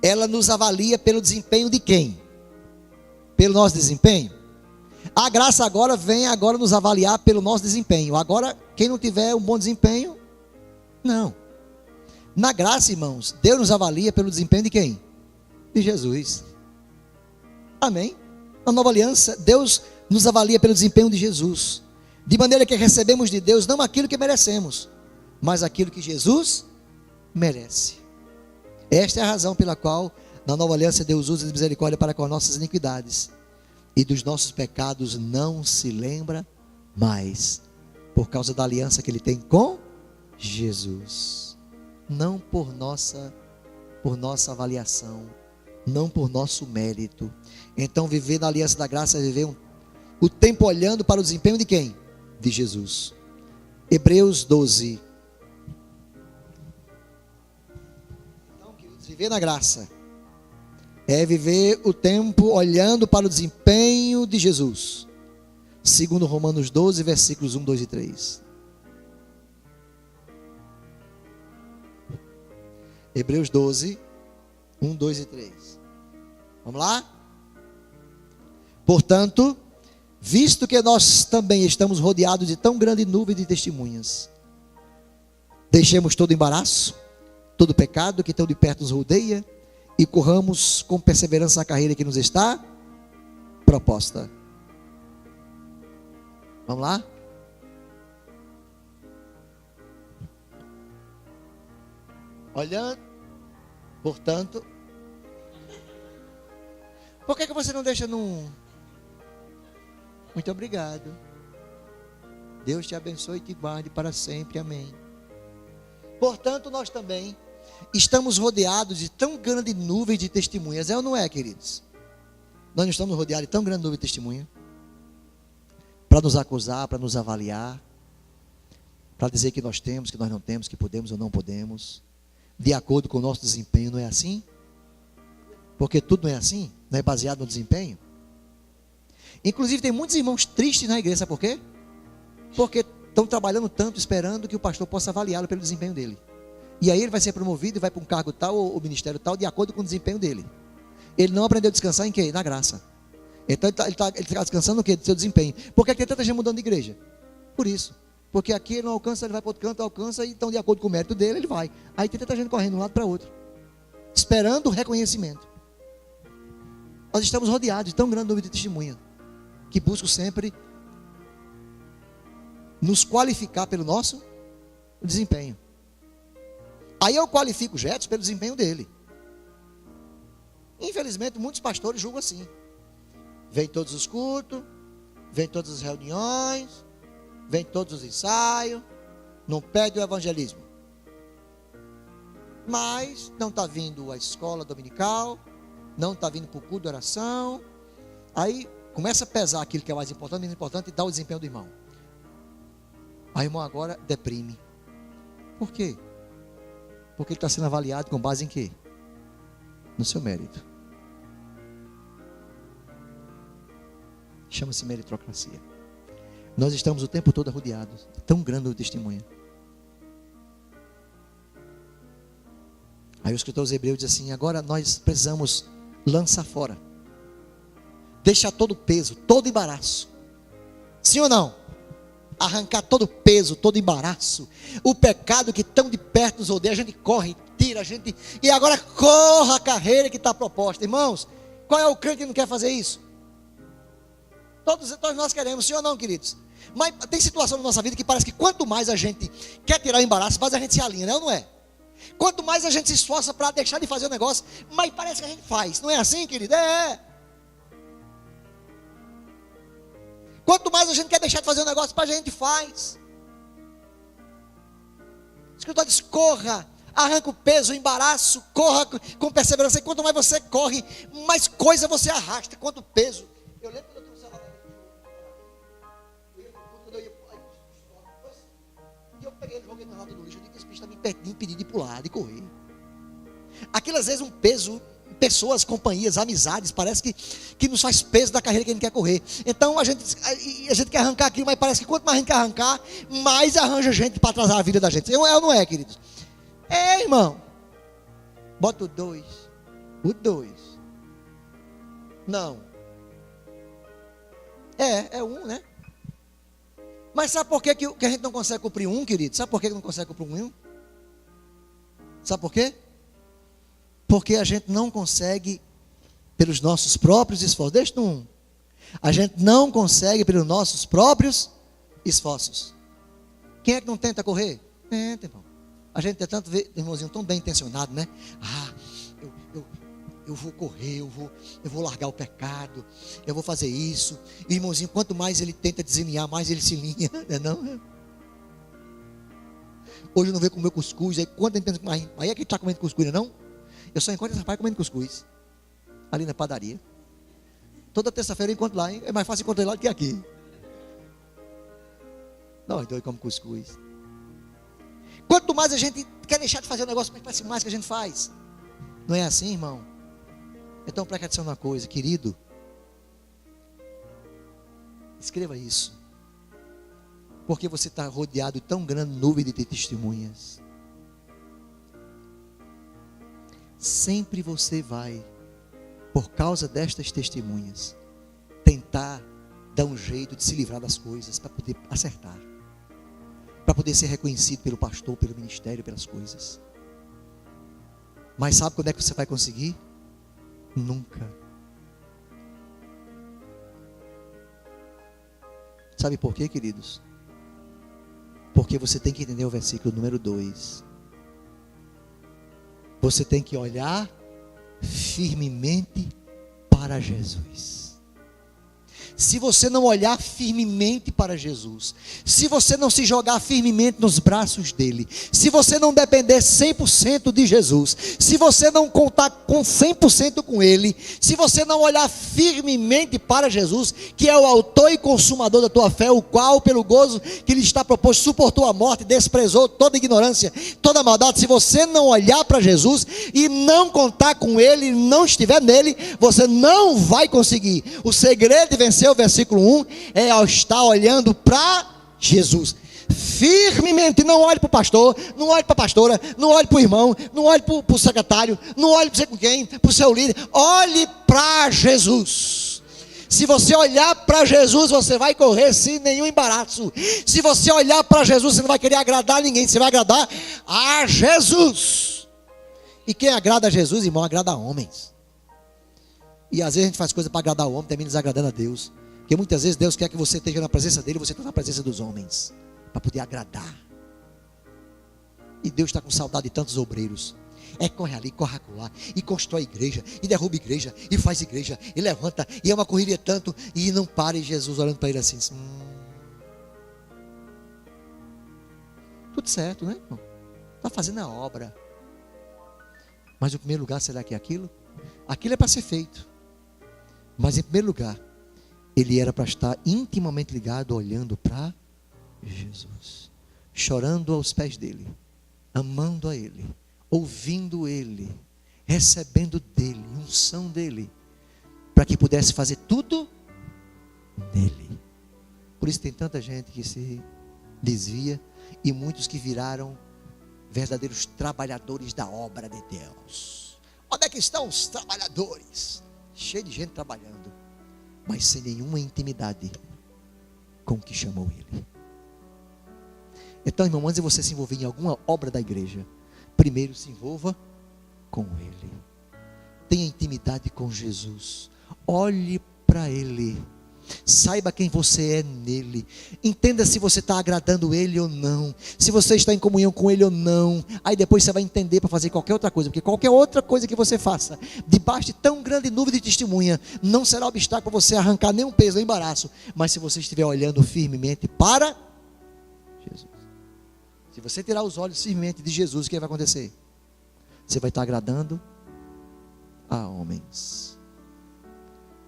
ela nos avalia pelo desempenho de quem? Pelo nosso desempenho? A graça agora vem nos avaliar pelo nosso desempenho. Agora, quem não tiver um bom desempenho, não. Na graça, irmãos, Deus nos avalia pelo desempenho de quem? De Jesus. Amém? Na nova aliança, Deus nos avalia pelo desempenho de Jesus. De maneira que recebemos de Deus não aquilo que merecemos, mas aquilo que Jesus merece. Esta é a razão pela qual, na nova aliança, Deus usa misericórdia para com as nossas iniquidades. E dos nossos pecados não se lembra mais. Por causa da aliança que Ele tem com Jesus. Não por nossa avaliação. Não por nosso mérito. Então, viver na aliança da graça é viver o tempo olhando para o desempenho de quem? De Jesus. Hebreus 12. Viver na graça é viver o tempo olhando para o desempenho de Jesus. Segundo Romanos 12, versículos 1, 2 e 3. Hebreus 12, 1, 2 e 3. Vamos lá? Portanto, visto que nós também estamos rodeados de tão grande nuvem de testemunhas, deixemos todo embaraço, todo pecado que tão de perto nos rodeia, e corramos com perseverança a carreira que nos está proposta. Vamos lá? Olhando, portanto, por que você não deixa num? Muito obrigado. Deus te abençoe e te guarde para sempre. Amém. Portanto, nós também estamos rodeados de tão grande nuvem de testemunhas. É ou não é, queridos? Nós não estamos rodeados de tão grande nuvem de testemunha para nos acusar, para nos avaliar, para dizer que nós temos, que nós não temos, que podemos ou não podemos, de acordo com o nosso desempenho. Não é assim? Porque tudo não é assim, não é baseado no desempenho. Inclusive tem muitos irmãos tristes na igreja, sabe por quê? Porque estão trabalhando tanto, esperando que o pastor possa avaliá-lo pelo desempenho dele. E aí ele vai ser promovido e vai para um cargo tal ou ministério tal, de acordo com o desempenho dele. Ele não aprendeu a descansar em quê? Na graça. Então ele está descansando no quê? Do seu desempenho. Por que tem tanta gente mudando de igreja? Por isso. Porque aqui ele não alcança, ele vai para outro canto, alcança, e então de acordo com o mérito dele, ele vai. Aí tem tanta gente correndo de um lado para outro, esperando o reconhecimento. Nós estamos rodeados de tão grande número de testemunhas, que buscam sempre nos qualificar pelo nosso desempenho. Aí eu qualifico o Jetson pelo desempenho dele. Infelizmente, muitos pastores julgam assim. Vem todos os cultos, vem todas as reuniões, vem todos os ensaios, não pede o evangelismo. Mas não está vindo à escola dominical, não está vindo para o culto de oração. Aí começa a pesar aquilo que é mais importante, e dá o desempenho do irmão. Aí o irmão agora deprime. Por quê? Porque ele está sendo avaliado com base em quê? No seu mérito. Chama-se meritocracia. Nós estamos o tempo todo rodeados de tão grande o testemunho. Aí o escritor aos Hebreus diz assim: agora nós precisamos lançar fora, deixar todo o peso, todo o embaraço. Sim ou não? Arrancar todo o peso, todo o embaraço, o pecado que tão de perto nos odeia. A gente corre, tira a gente, e agora corra a carreira que está proposta. Irmãos, qual é o crente que não quer fazer isso? Todos nós queremos, sim ou não, queridos? Mas tem situação na nossa vida que parece que quanto mais a gente quer tirar o embaraço, mais a gente se alinha, né? Ou não é? Quanto mais a gente se esforça para deixar de fazer o negócio, mais parece que a gente faz. Não é assim, querido? É. Quanto mais a gente quer deixar de fazer o negócio, mais a gente faz. O escritor diz: corra, arranca o peso, o embaraço, corra com perseverança. E quanto mais você corre, mais coisa você arrasta. Quanto peso. Eu lembro quando eu trouxe ela e eu peguei ele, joguei na lata do lixo. Eu digo: esse bicho está me impedindo de pular, de correr. Aquilo às vezes um peso, pessoas, companhias, amizades, parece que nos faz peso da carreira que a gente quer correr. Então a gente quer arrancar aquilo, mas parece que quanto mais a gente quer arrancar, mais arranja gente para atrasar a vida da gente. É ou não é, queridos? É, irmão. Bota o 2. O 2. Não. É um, né? Mas sabe por que a gente não consegue cumprir um, querido? Sabe por que não consegue cumprir um? Sabe por quê? Porque a gente não consegue pelos nossos próprios esforços. Deixa no 1. A gente não consegue pelos nossos próprios esforços. Quem é que não tenta correr? Tenta, irmão. A gente tem tanto irmãozinho tão bem intencionado, né? Eu vou correr, eu vou largar o pecado, eu vou fazer isso. E irmãozinho, quanto mais ele tenta desalinhar, mais ele se linha, não? Hoje eu não veio comer cuscuz, aí quando ele tenta comer, aí é que ele está comendo cuscuz, não? Eu só encontro esse rapaz comendo cuscuz ali na padaria. Toda terça-feira eu encontro lá, hein? É mais fácil encontrar lá do que aqui. Nós dois comemos cuscuz. Quanto mais a gente quer deixar de fazer o negócio, mais parece mais que a gente faz. Não é assim, irmão? Então preste atenção numa coisa, querido. Escreva isso. Porque você está rodeado de tão grande nuvem de testemunhas. Sempre você vai, por causa destas testemunhas, tentar dar um jeito de se livrar das coisas, para poder acertar, para poder ser reconhecido pelo pastor, pelo ministério, pelas coisas. Mas sabe quando é que você vai conseguir? Nunca. Sabe por quê, queridos? Porque você tem que entender o versículo número 2. Você tem que olhar firmemente para Jesus. Se você não olhar firmemente para Jesus, se você não se jogar firmemente nos braços dele, se você não depender 100% de Jesus, se você não contar com 100% com ele, se você não olhar firmemente para Jesus, que é o autor e consumador da tua fé, o qual pelo gozo que lhe está proposto suportou a morte, desprezou toda ignorância, toda maldade. Se você não olhar para Jesus e não contar com ele, não estiver nele, você não vai conseguir. O segredo de vencer o versículo 1 é ao estar olhando para Jesus firmemente. Não olhe para o pastor, não olhe para a pastora, não olhe para o irmão, não olhe para o secretário, não olhe para com quem, para o seu líder. Olhe para Jesus. Se você olhar para Jesus, você vai correr sem nenhum embaraço. Se você olhar para Jesus, você não vai querer agradar ninguém, você vai agradar a Jesus. E quem agrada a Jesus, irmão, agrada a homens. E às vezes a gente faz coisa para agradar o homem, termina desagradando a Deus. Porque muitas vezes Deus quer que você esteja na presença dele, você está na presença dos homens, para poder agradar. E Deus está com saudade de tantos obreiros. Corre ali, corre acolá, e constrói igreja, e derruba igreja, e faz igreja, e levanta, e é uma correria tanto, e não para. E Jesus olhando para ele assim, tudo certo, né, irmão? Está fazendo a obra. Mas em primeiro lugar, será que é aquilo? Aquilo é para ser feito. Mas em primeiro lugar, ele era para estar intimamente ligado, olhando para Jesus, chorando aos pés dele, amando a ele, ouvindo ele, recebendo dele, unção dele, para que pudesse fazer tudo nele. Por isso tem tanta gente que se desvia, e muitos que viraram verdadeiros trabalhadores da obra de Deus. Onde é que estão os trabalhadores? Cheio de gente trabalhando, mas sem nenhuma intimidade com o que chamou ele. Então, irmão, antes de você se envolver em alguma obra da igreja, primeiro se envolva com ele. Tenha intimidade com Jesus. Olhe para ele. Saiba quem você é nele. Entenda se você está agradando ele ou não. Se você está em comunhão com ele ou não. Aí depois você vai entender para fazer qualquer outra coisa. Porque qualquer outra coisa que você faça, debaixo de tão grande nuvem de testemunha, não será obstáculo para você arrancar nenhum peso ou embaraço. Mas se você estiver olhando firmemente para Jesus. Se você tirar os olhos firmemente de Jesus, o que vai acontecer? Você vai estar agradando a homens.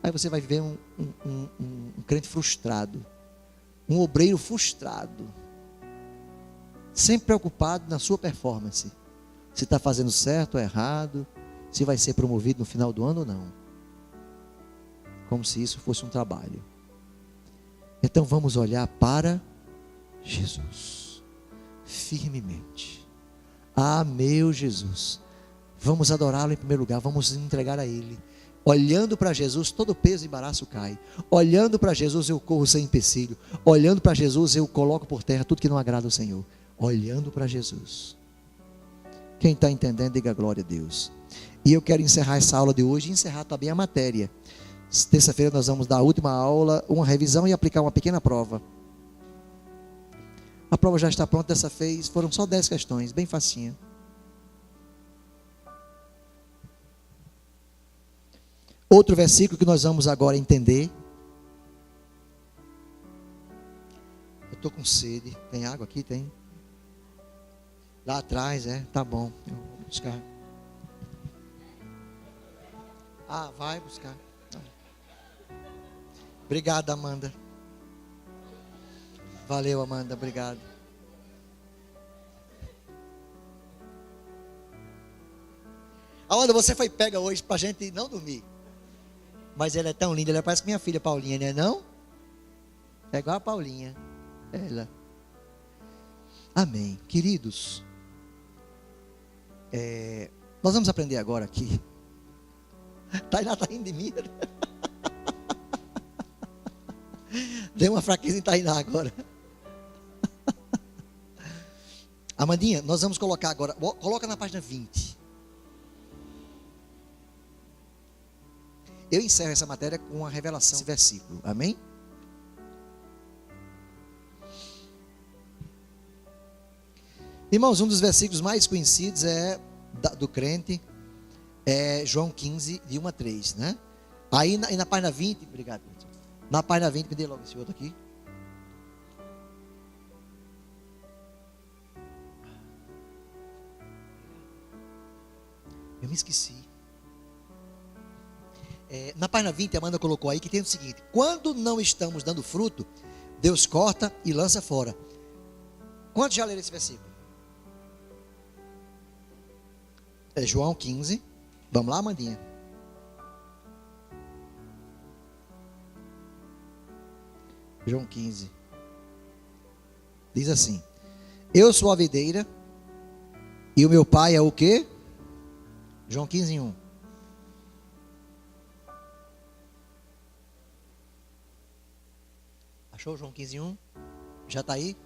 Aí você vai ver um crente frustrado, um obreiro frustrado, sempre preocupado na sua performance, se está fazendo certo ou errado, se vai ser promovido no final do ano ou não, como se isso fosse um trabalho. Então vamos olhar para Jesus, firmemente. Ah, meu Jesus, vamos adorá-lo em primeiro lugar, vamos entregar a Ele. Olhando para Jesus, todo peso e embaraço cai. Olhando para Jesus, eu corro sem empecilho. Olhando para Jesus, eu coloco por terra tudo que não agrada ao Senhor. Olhando para Jesus. Quem está entendendo, diga glória a Deus. E eu quero encerrar essa aula de hoje e encerrar também a matéria. Terça-feira nós vamos dar a última aula, uma revisão e aplicar uma pequena prova. A prova já está pronta dessa vez, foram só 10 questões, bem facinha. Outro versículo que nós vamos agora entender. Eu estou com sede. Tem água aqui? Tem. Lá atrás, tá bom. Eu vou buscar. Ah, vai buscar. Obrigado, Amanda. Valeu, Amanda, obrigado. Amanda, você foi pega hoje para a gente não dormir. Mas ela é tão linda, ela parece minha filha Paulinha, não é não? É igual a Paulinha. Ela. Amém. Queridos, nós vamos aprender agora aqui. Tainá está rindo de mim. Deu uma fraqueza em Tainá agora. Amandinha, nós vamos colocar agora. Coloca na página 20. Eu encerro essa matéria com a revelação desse versículo. Amém? Irmãos, um dos versículos mais conhecidos do crente é João 15, de 1 a 3, né? Aí na página 20, obrigado. Na página 20, me dê logo esse outro aqui. Eu me esqueci. Na página 20, a Amanda colocou aí que tem o seguinte: quando não estamos dando fruto, Deus corta e lança fora. Quantos já leram esse versículo? É João 15. Vamos lá, Amandinha? João 15. Diz assim: eu sou a videira e o meu pai é o quê? João 15, 1. Achou João 15, 1? Já está aí?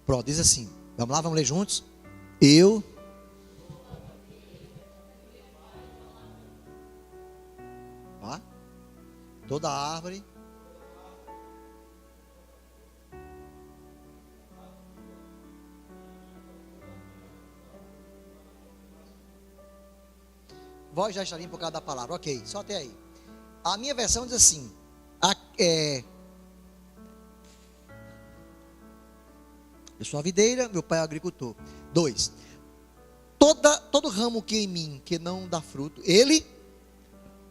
Pronto, diz assim. Vamos lá, vamos ler juntos? Eu. Ó, toda árvore. Voz já estaria por causa da palavra. Ok, só até aí. A minha versão diz assim. Eu sou a videira, meu pai é o agricultor. 2. Todo ramo que em mim que não dá fruto, ele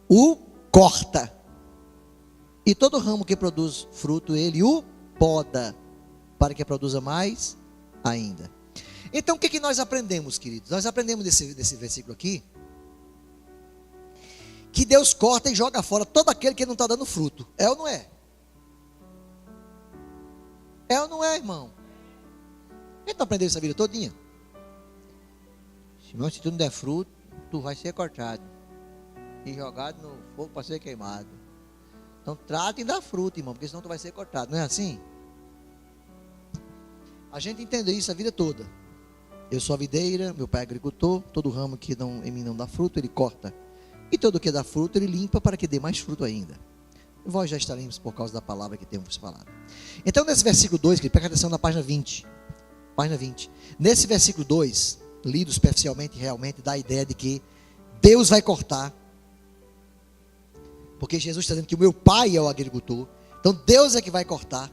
o corta. E todo ramo que produz fruto, ele o poda, para que produza mais ainda. Então o que nós aprendemos, queridos? Nós aprendemos desse versículo aqui, que Deus corta e joga fora todo aquele que não está dando fruto. É ou não é? É ou não é, irmão? Ele não aprendeu isso a vida todinha. Irmão, se tu não der fruto, tu vai ser cortado e jogado no fogo para ser queimado. Então trate de dar fruto, irmão, porque senão tu vai ser cortado. Não é assim? A gente entende isso a vida toda. Eu sou a videira, meu pai é agricultor. Todo ramo que em mim não dá fruto, ele corta. E todo que dá fruto, ele limpa para que dê mais fruto ainda. Vós já estaremos por causa da palavra que temos falado. Então, nesse versículo 2, que presta atenção na página 20. Página 20. Nesse versículo 2, lido superficialmente, realmente dá a ideia de que Deus vai cortar. Porque Jesus está dizendo que o meu pai é o agricultor. Então, Deus é que vai cortar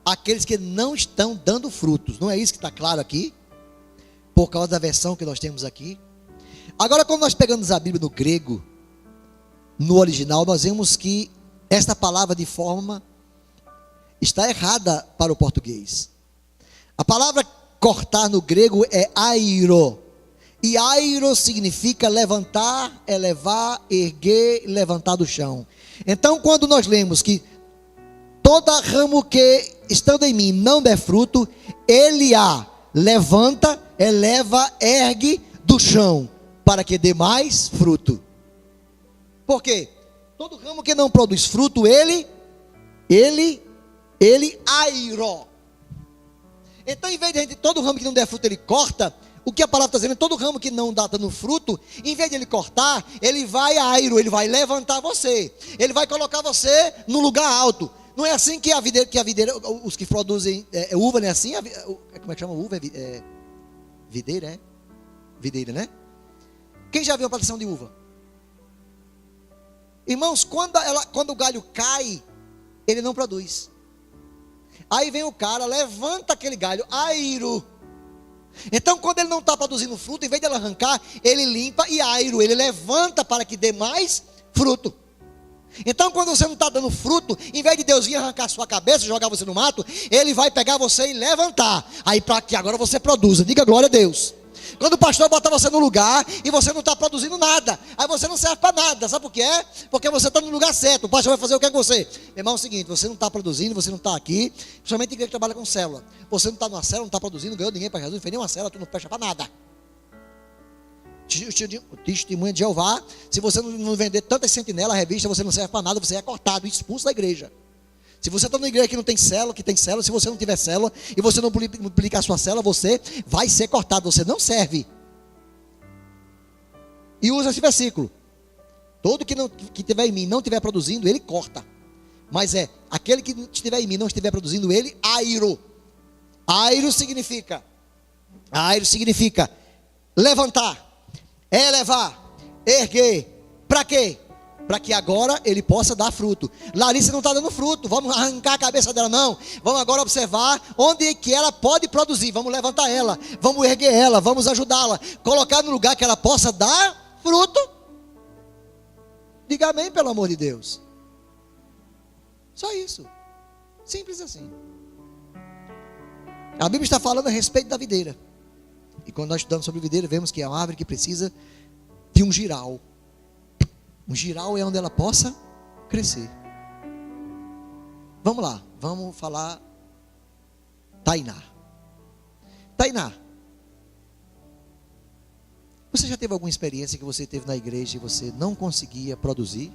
aqueles que não estão dando frutos. Não é isso que está claro aqui? Por causa da versão que nós temos aqui. Agora, quando nós pegamos a Bíblia no grego, no original, nós vemos que esta palavra de forma está errada para o português. A palavra cortar no grego é airo. E airo significa levantar, elevar, erguer, levantar do chão. Então, quando nós lemos que toda ramo que estando em mim não der fruto, ele a levanta, eleva, ergue do chão, para que dê mais fruto. Por quê? Todo ramo que não produz fruto, ele airó. Então, em vez de todo ramo que não der fruto, ele corta. O que a palavra está dizendo é todo ramo que não dá dando fruto, em vez de ele cortar, ele vai airo, ele vai levantar você. Ele vai colocar você no lugar alto. Não é assim que a videira, os que produzem uva, não é assim? Como é que chama uva? Videira, é? Videira, né? Quem já viu a plantação de uva? Irmãos, quando o galho cai, ele não produz. Aí vem o cara, levanta aquele galho, airo. Então, quando ele não está produzindo fruto, em vez de ele arrancar, ele limpa e airo, ele levanta para que dê mais fruto. Então, quando você não está dando fruto, em vez de Deus vir arrancar a sua cabeça, jogar você no mato, ele vai pegar você e levantar, aí para que agora você produza. Diga glória a Deus. Quando o pastor bota você no lugar e você não está produzindo nada, aí você não serve para nada. Sabe por quê? Porque você está no lugar certo. O pastor vai fazer o que é com você? Meu irmão, é o seguinte: você não está produzindo, você não está aqui, principalmente igreja que trabalha com célula. Você não está numa célula, não está produzindo, não ganhou ninguém para Jesus, não fez nenhuma célula, tu não presta para nada. O testemunho de Jeová, se você não vender tantas sentinelas, revista, você não serve para nada, você é cortado, expulso da igreja. Se você está numa igreja que não tem célula, que tem célula, se você não tiver célula e você não multiplicar a sua célula, você vai ser cortado, você não serve. E usa esse versículo: todo que tiver em mim não estiver produzindo, ele corta. Mas aquele que estiver em mim não estiver produzindo, ele airo. Airo significa levantar, elevar, erguer. Para quê? Para que agora ele possa dar fruto. Larissa não está dando fruto, vamos arrancar a cabeça dela, não. Vamos agora observar onde que ela pode produzir. Vamos levantar ela, vamos erguer ela, vamos ajudá-la, colocar no lugar que ela possa dar fruto. Diga amém, pelo amor de Deus. Só isso, simples assim. A Bíblia está falando a respeito da videira. E quando nós estudamos sobre videira, vemos que é uma árvore que precisa de um giral. Um giral é onde ela possa crescer. Vamos lá, vamos falar Tainá. Tainá, você já teve alguma experiência que você teve na igreja e você não conseguia produzir?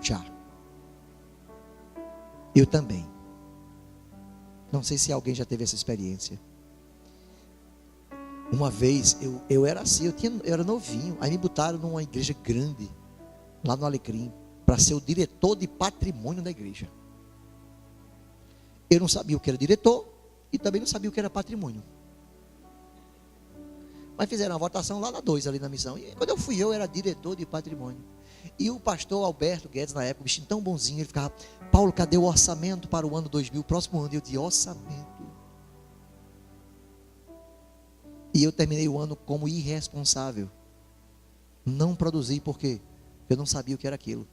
Já. Eu também. Não sei se alguém já teve essa experiência. Uma vez, eu era assim, eu era novinho. Aí me botaram numa igreja grande, lá no Alecrim, para ser o diretor de patrimônio da igreja. Eu não sabia o que era diretor e também não sabia o que era patrimônio. Mas fizeram uma votação lá na 2, ali na missão. E quando eu fui, eu era diretor de patrimônio. E o pastor Alberto Guedes, na época, um bichinho tão bonzinho, ele ficava: Paulo, cadê o orçamento para o ano 2000, próximo ano? Eu disse: orçamento. E eu terminei o ano como irresponsável. Não produzi, por quê? Eu não sabia o que era aquilo.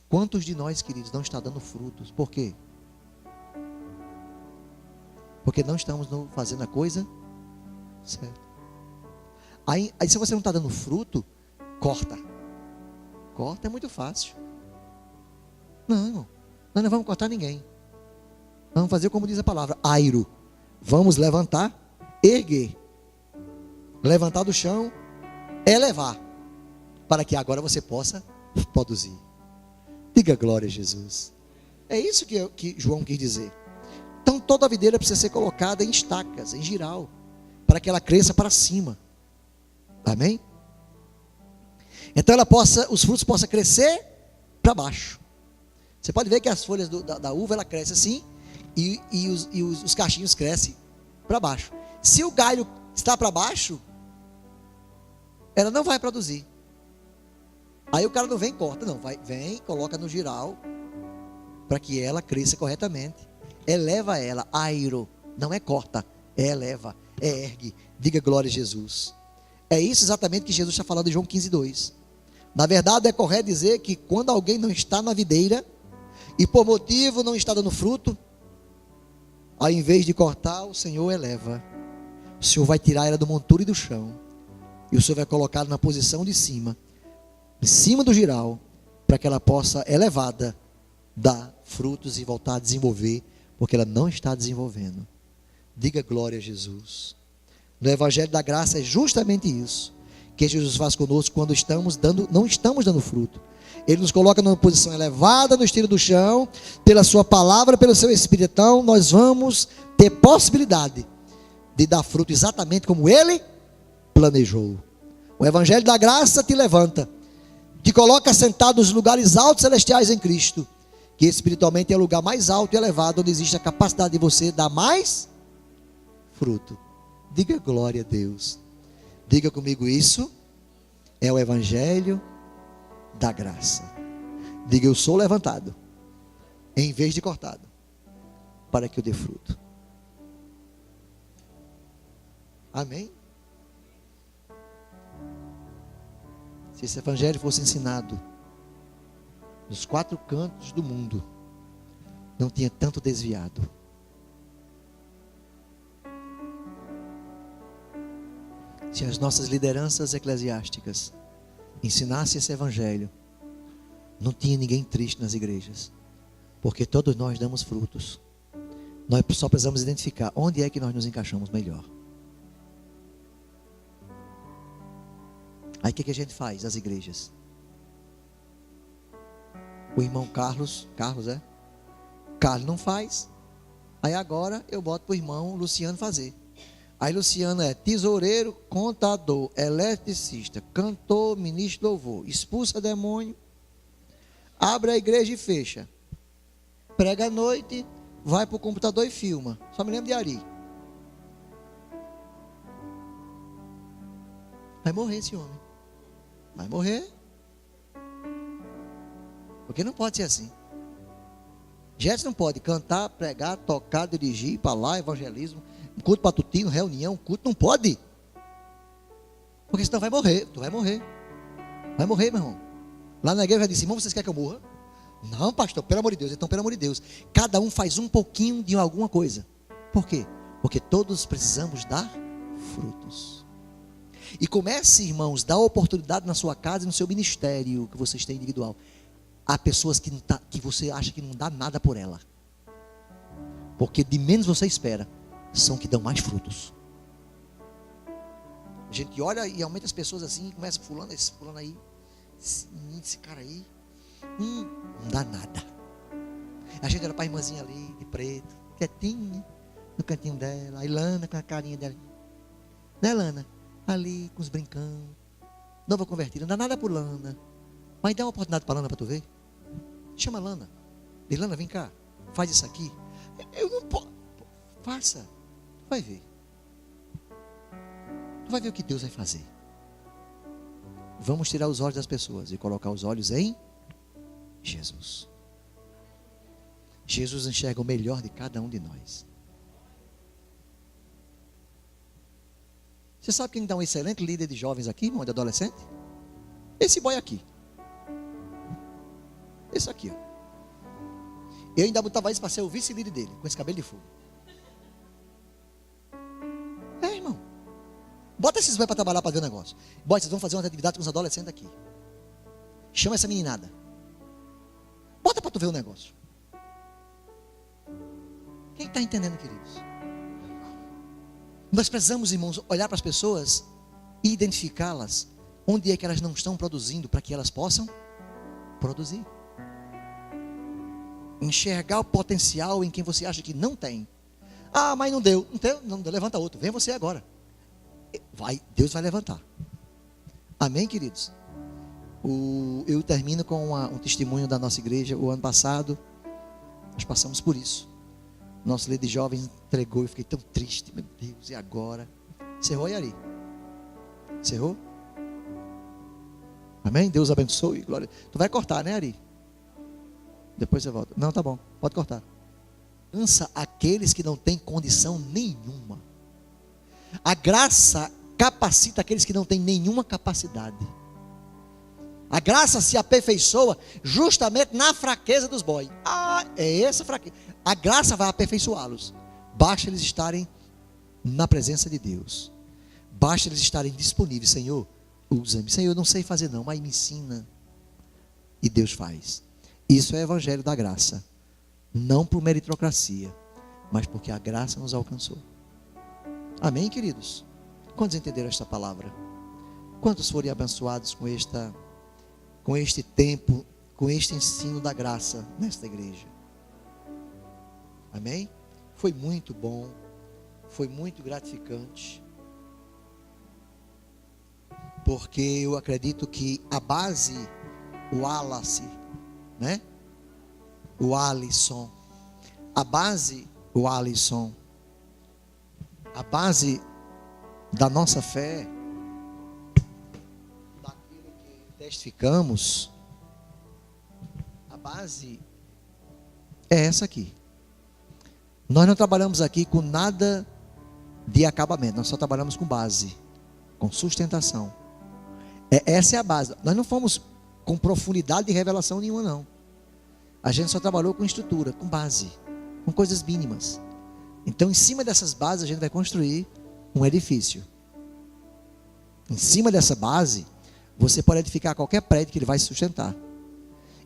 Quantos de nós, queridos, não está dando frutos? Por quê? Porque não estamos fazendo a coisa certa. Aí se você não está dando fruto, corta. Corta é muito fácil. Não, nós não vamos cortar ninguém. Vamos fazer como diz a palavra, airo. Vamos levantar, erguer. Levantar do chão, elevar. Para que agora você possa produzir. Diga glória a Jesus. É isso que João quis dizer. Então toda a videira precisa ser colocada em estacas, em giral, para que ela cresça para cima. Amém? Então os frutos possam crescer para baixo. Você pode ver que as folhas da uva ela cresce assim e os cachinhos crescem para baixo. Se o galho está para baixo, ela não vai produzir. Aí o cara não vem e corta, não. Vem, coloca no giral para que ela cresça corretamente. Eleva ela, airo, não é corta, é eleva, é ergue. Diga glória a Jesus. É isso exatamente que Jesus está falando em João 15:2. Na verdade é correto dizer que quando alguém não está na videira e por motivo não está dando fruto, ao invés de cortar, o Senhor eleva. O Senhor vai tirar ela do monturo e do chão, e o Senhor vai colocar na posição de cima, em cima do giral, para que ela possa, elevada, dar frutos e voltar a desenvolver, porque ela não está desenvolvendo. Diga glória a Jesus. No Evangelho da Graça é justamente isso que Jesus faz conosco quando não estamos dando fruto. Ele nos coloca numa posição elevada, no estilo do chão, pela sua palavra, pelo seu Espírito. Então nós vamos ter possibilidade de dar fruto exatamente como Ele planejou. O Evangelho da Graça te levanta, te coloca sentado nos lugares altos celestiais em Cristo, que espiritualmente é o lugar mais alto e elevado, onde existe a capacidade de você dar mais fruto. Diga glória a Deus. Diga comigo, isso é o Evangelho da Graça. Diga, eu sou levantado em vez de cortado, para que eu dê fruto. Amém? Se esse Evangelho fosse ensinado nos 4 cantos do mundo, não tinha tanto desviado. Se as nossas lideranças eclesiásticas ensinassem esse Evangelho, não tinha ninguém triste nas igrejas, porque todos nós damos frutos. Nós só precisamos identificar onde é que nós nos encaixamos melhor. Aí o que a gente faz, as igrejas? O irmão Carlos não faz. Aí agora eu boto para o irmão Luciano fazer. Aí Luciano é tesoureiro, contador, eletricista, cantor, ministro de louvor, expulsa demônio, abre a igreja e fecha, prega à noite, vai para o computador e filma. Só me lembro de Ari. Vai morrer esse homem. Vai morrer. Porque não pode ser assim. Gente não pode cantar, pregar, tocar, dirigir, ir para lá, evangelismo, culto patutino, reunião, culto, não pode. Porque senão vai morrer, tu vai morrer. Vai morrer, meu irmão. Lá na igreja eu disse, irmão, vocês querem que eu morra? Não, pastor, pelo amor de Deus. Então, pelo amor de Deus, cada um faz um pouquinho de alguma coisa. Por quê? Porque todos precisamos dar frutos. E comece, irmãos, dar oportunidade na sua casa e no seu ministério que vocês têm individual. Há pessoas que você acha que não dá nada por ela. Porque de menos você espera, são que dão mais frutos. A gente olha e aumenta as pessoas assim, começa fulano aí, esse cara aí, não dá nada. A gente olha para a irmãzinha ali, de preto, quietinha, no cantinho dela, a Ilana com a carinha dela. Né, Lana? Ali, com os brincão, nova convertida, não dá nada por Lana. Mas dá uma oportunidade para Lana para tu ver. Chama a Lana. Lana, vem cá, faz isso aqui. Eu não posso. Faça. Tu vai ver. Tu vai ver o que Deus vai fazer. Vamos tirar os olhos das pessoas e colocar os olhos em Jesus. Jesus enxerga o melhor de cada um de nós. Você sabe quem dá um excelente líder de jovens aqui, irmão, de adolescente? Esse boy aqui. Esse aqui, ó. Eu ainda botava isso para ser o vice-líder dele, com esse cabelo de fogo. É, irmão. Bota esses boys para trabalhar para ver o negócio. Boy, vocês vão fazer uma atividade com os adolescentes aqui. Chama essa meninada. Bota para tu ver o negócio. Quem está entendendo, queridos? Nós precisamos, irmãos, olhar para as pessoas e identificá-las. Onde é que elas não estão produzindo para que elas possam produzir. Enxergar o potencial em quem você acha que não tem. Ah, mas não deu. Não deu, levanta outro. Vem você agora. Deus vai levantar. Amém, queridos? Eu termino com um testemunho da nossa igreja. O ano passado, nós passamos por isso. Nosso líder de jovens entregou. Eu fiquei tão triste. Meu Deus, e agora? Cerrou, Yari? Cerrou? Amém? Deus abençoe. Glória. Tu vai cortar, né, Ari? Depois você volta. Não, tá bom. Pode cortar. Lança aqueles que não têm condição nenhuma. A graça capacita aqueles que não têm nenhuma capacidade. A graça se aperfeiçoa justamente na fraqueza dos bois. É essa fraqueza. A graça vai aperfeiçoá-los. Basta eles estarem na presença de Deus. Basta eles estarem disponíveis. Senhor, usa-me. Senhor, eu não sei fazer não, mas me ensina. E Deus faz. Isso é o evangelho da graça. Não por meritocracia, mas porque a graça nos alcançou. Amém, queridos? Quantos entenderam esta palavra? Quantos foram abençoados com este tempo, com este ensino da graça nesta igreja? Amém? Foi muito bom, foi muito gratificante, porque eu acredito que a base, o Wallace, né? O Alisson, a base, o Alisson, a base da nossa fé, daquilo que testificamos, a base é essa aqui. Nós não trabalhamos aqui com nada de acabamento, nós só trabalhamos com base, com sustentação. Essa é a base. Nós não fomos com profundidade de revelação nenhuma, não. A gente só trabalhou com estrutura, com base, com coisas mínimas. Então, em cima dessas bases, a gente vai construir um edifício. Em cima dessa base, você pode edificar qualquer prédio que ele vai se sustentar.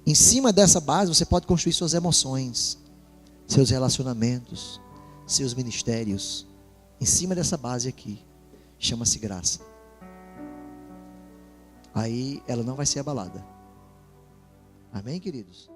Em cima dessa base, você pode construir suas emoções, seus relacionamentos, seus ministérios. Em cima dessa base aqui, chama-se graça. Aí ela não vai ser abalada. Amém, queridos?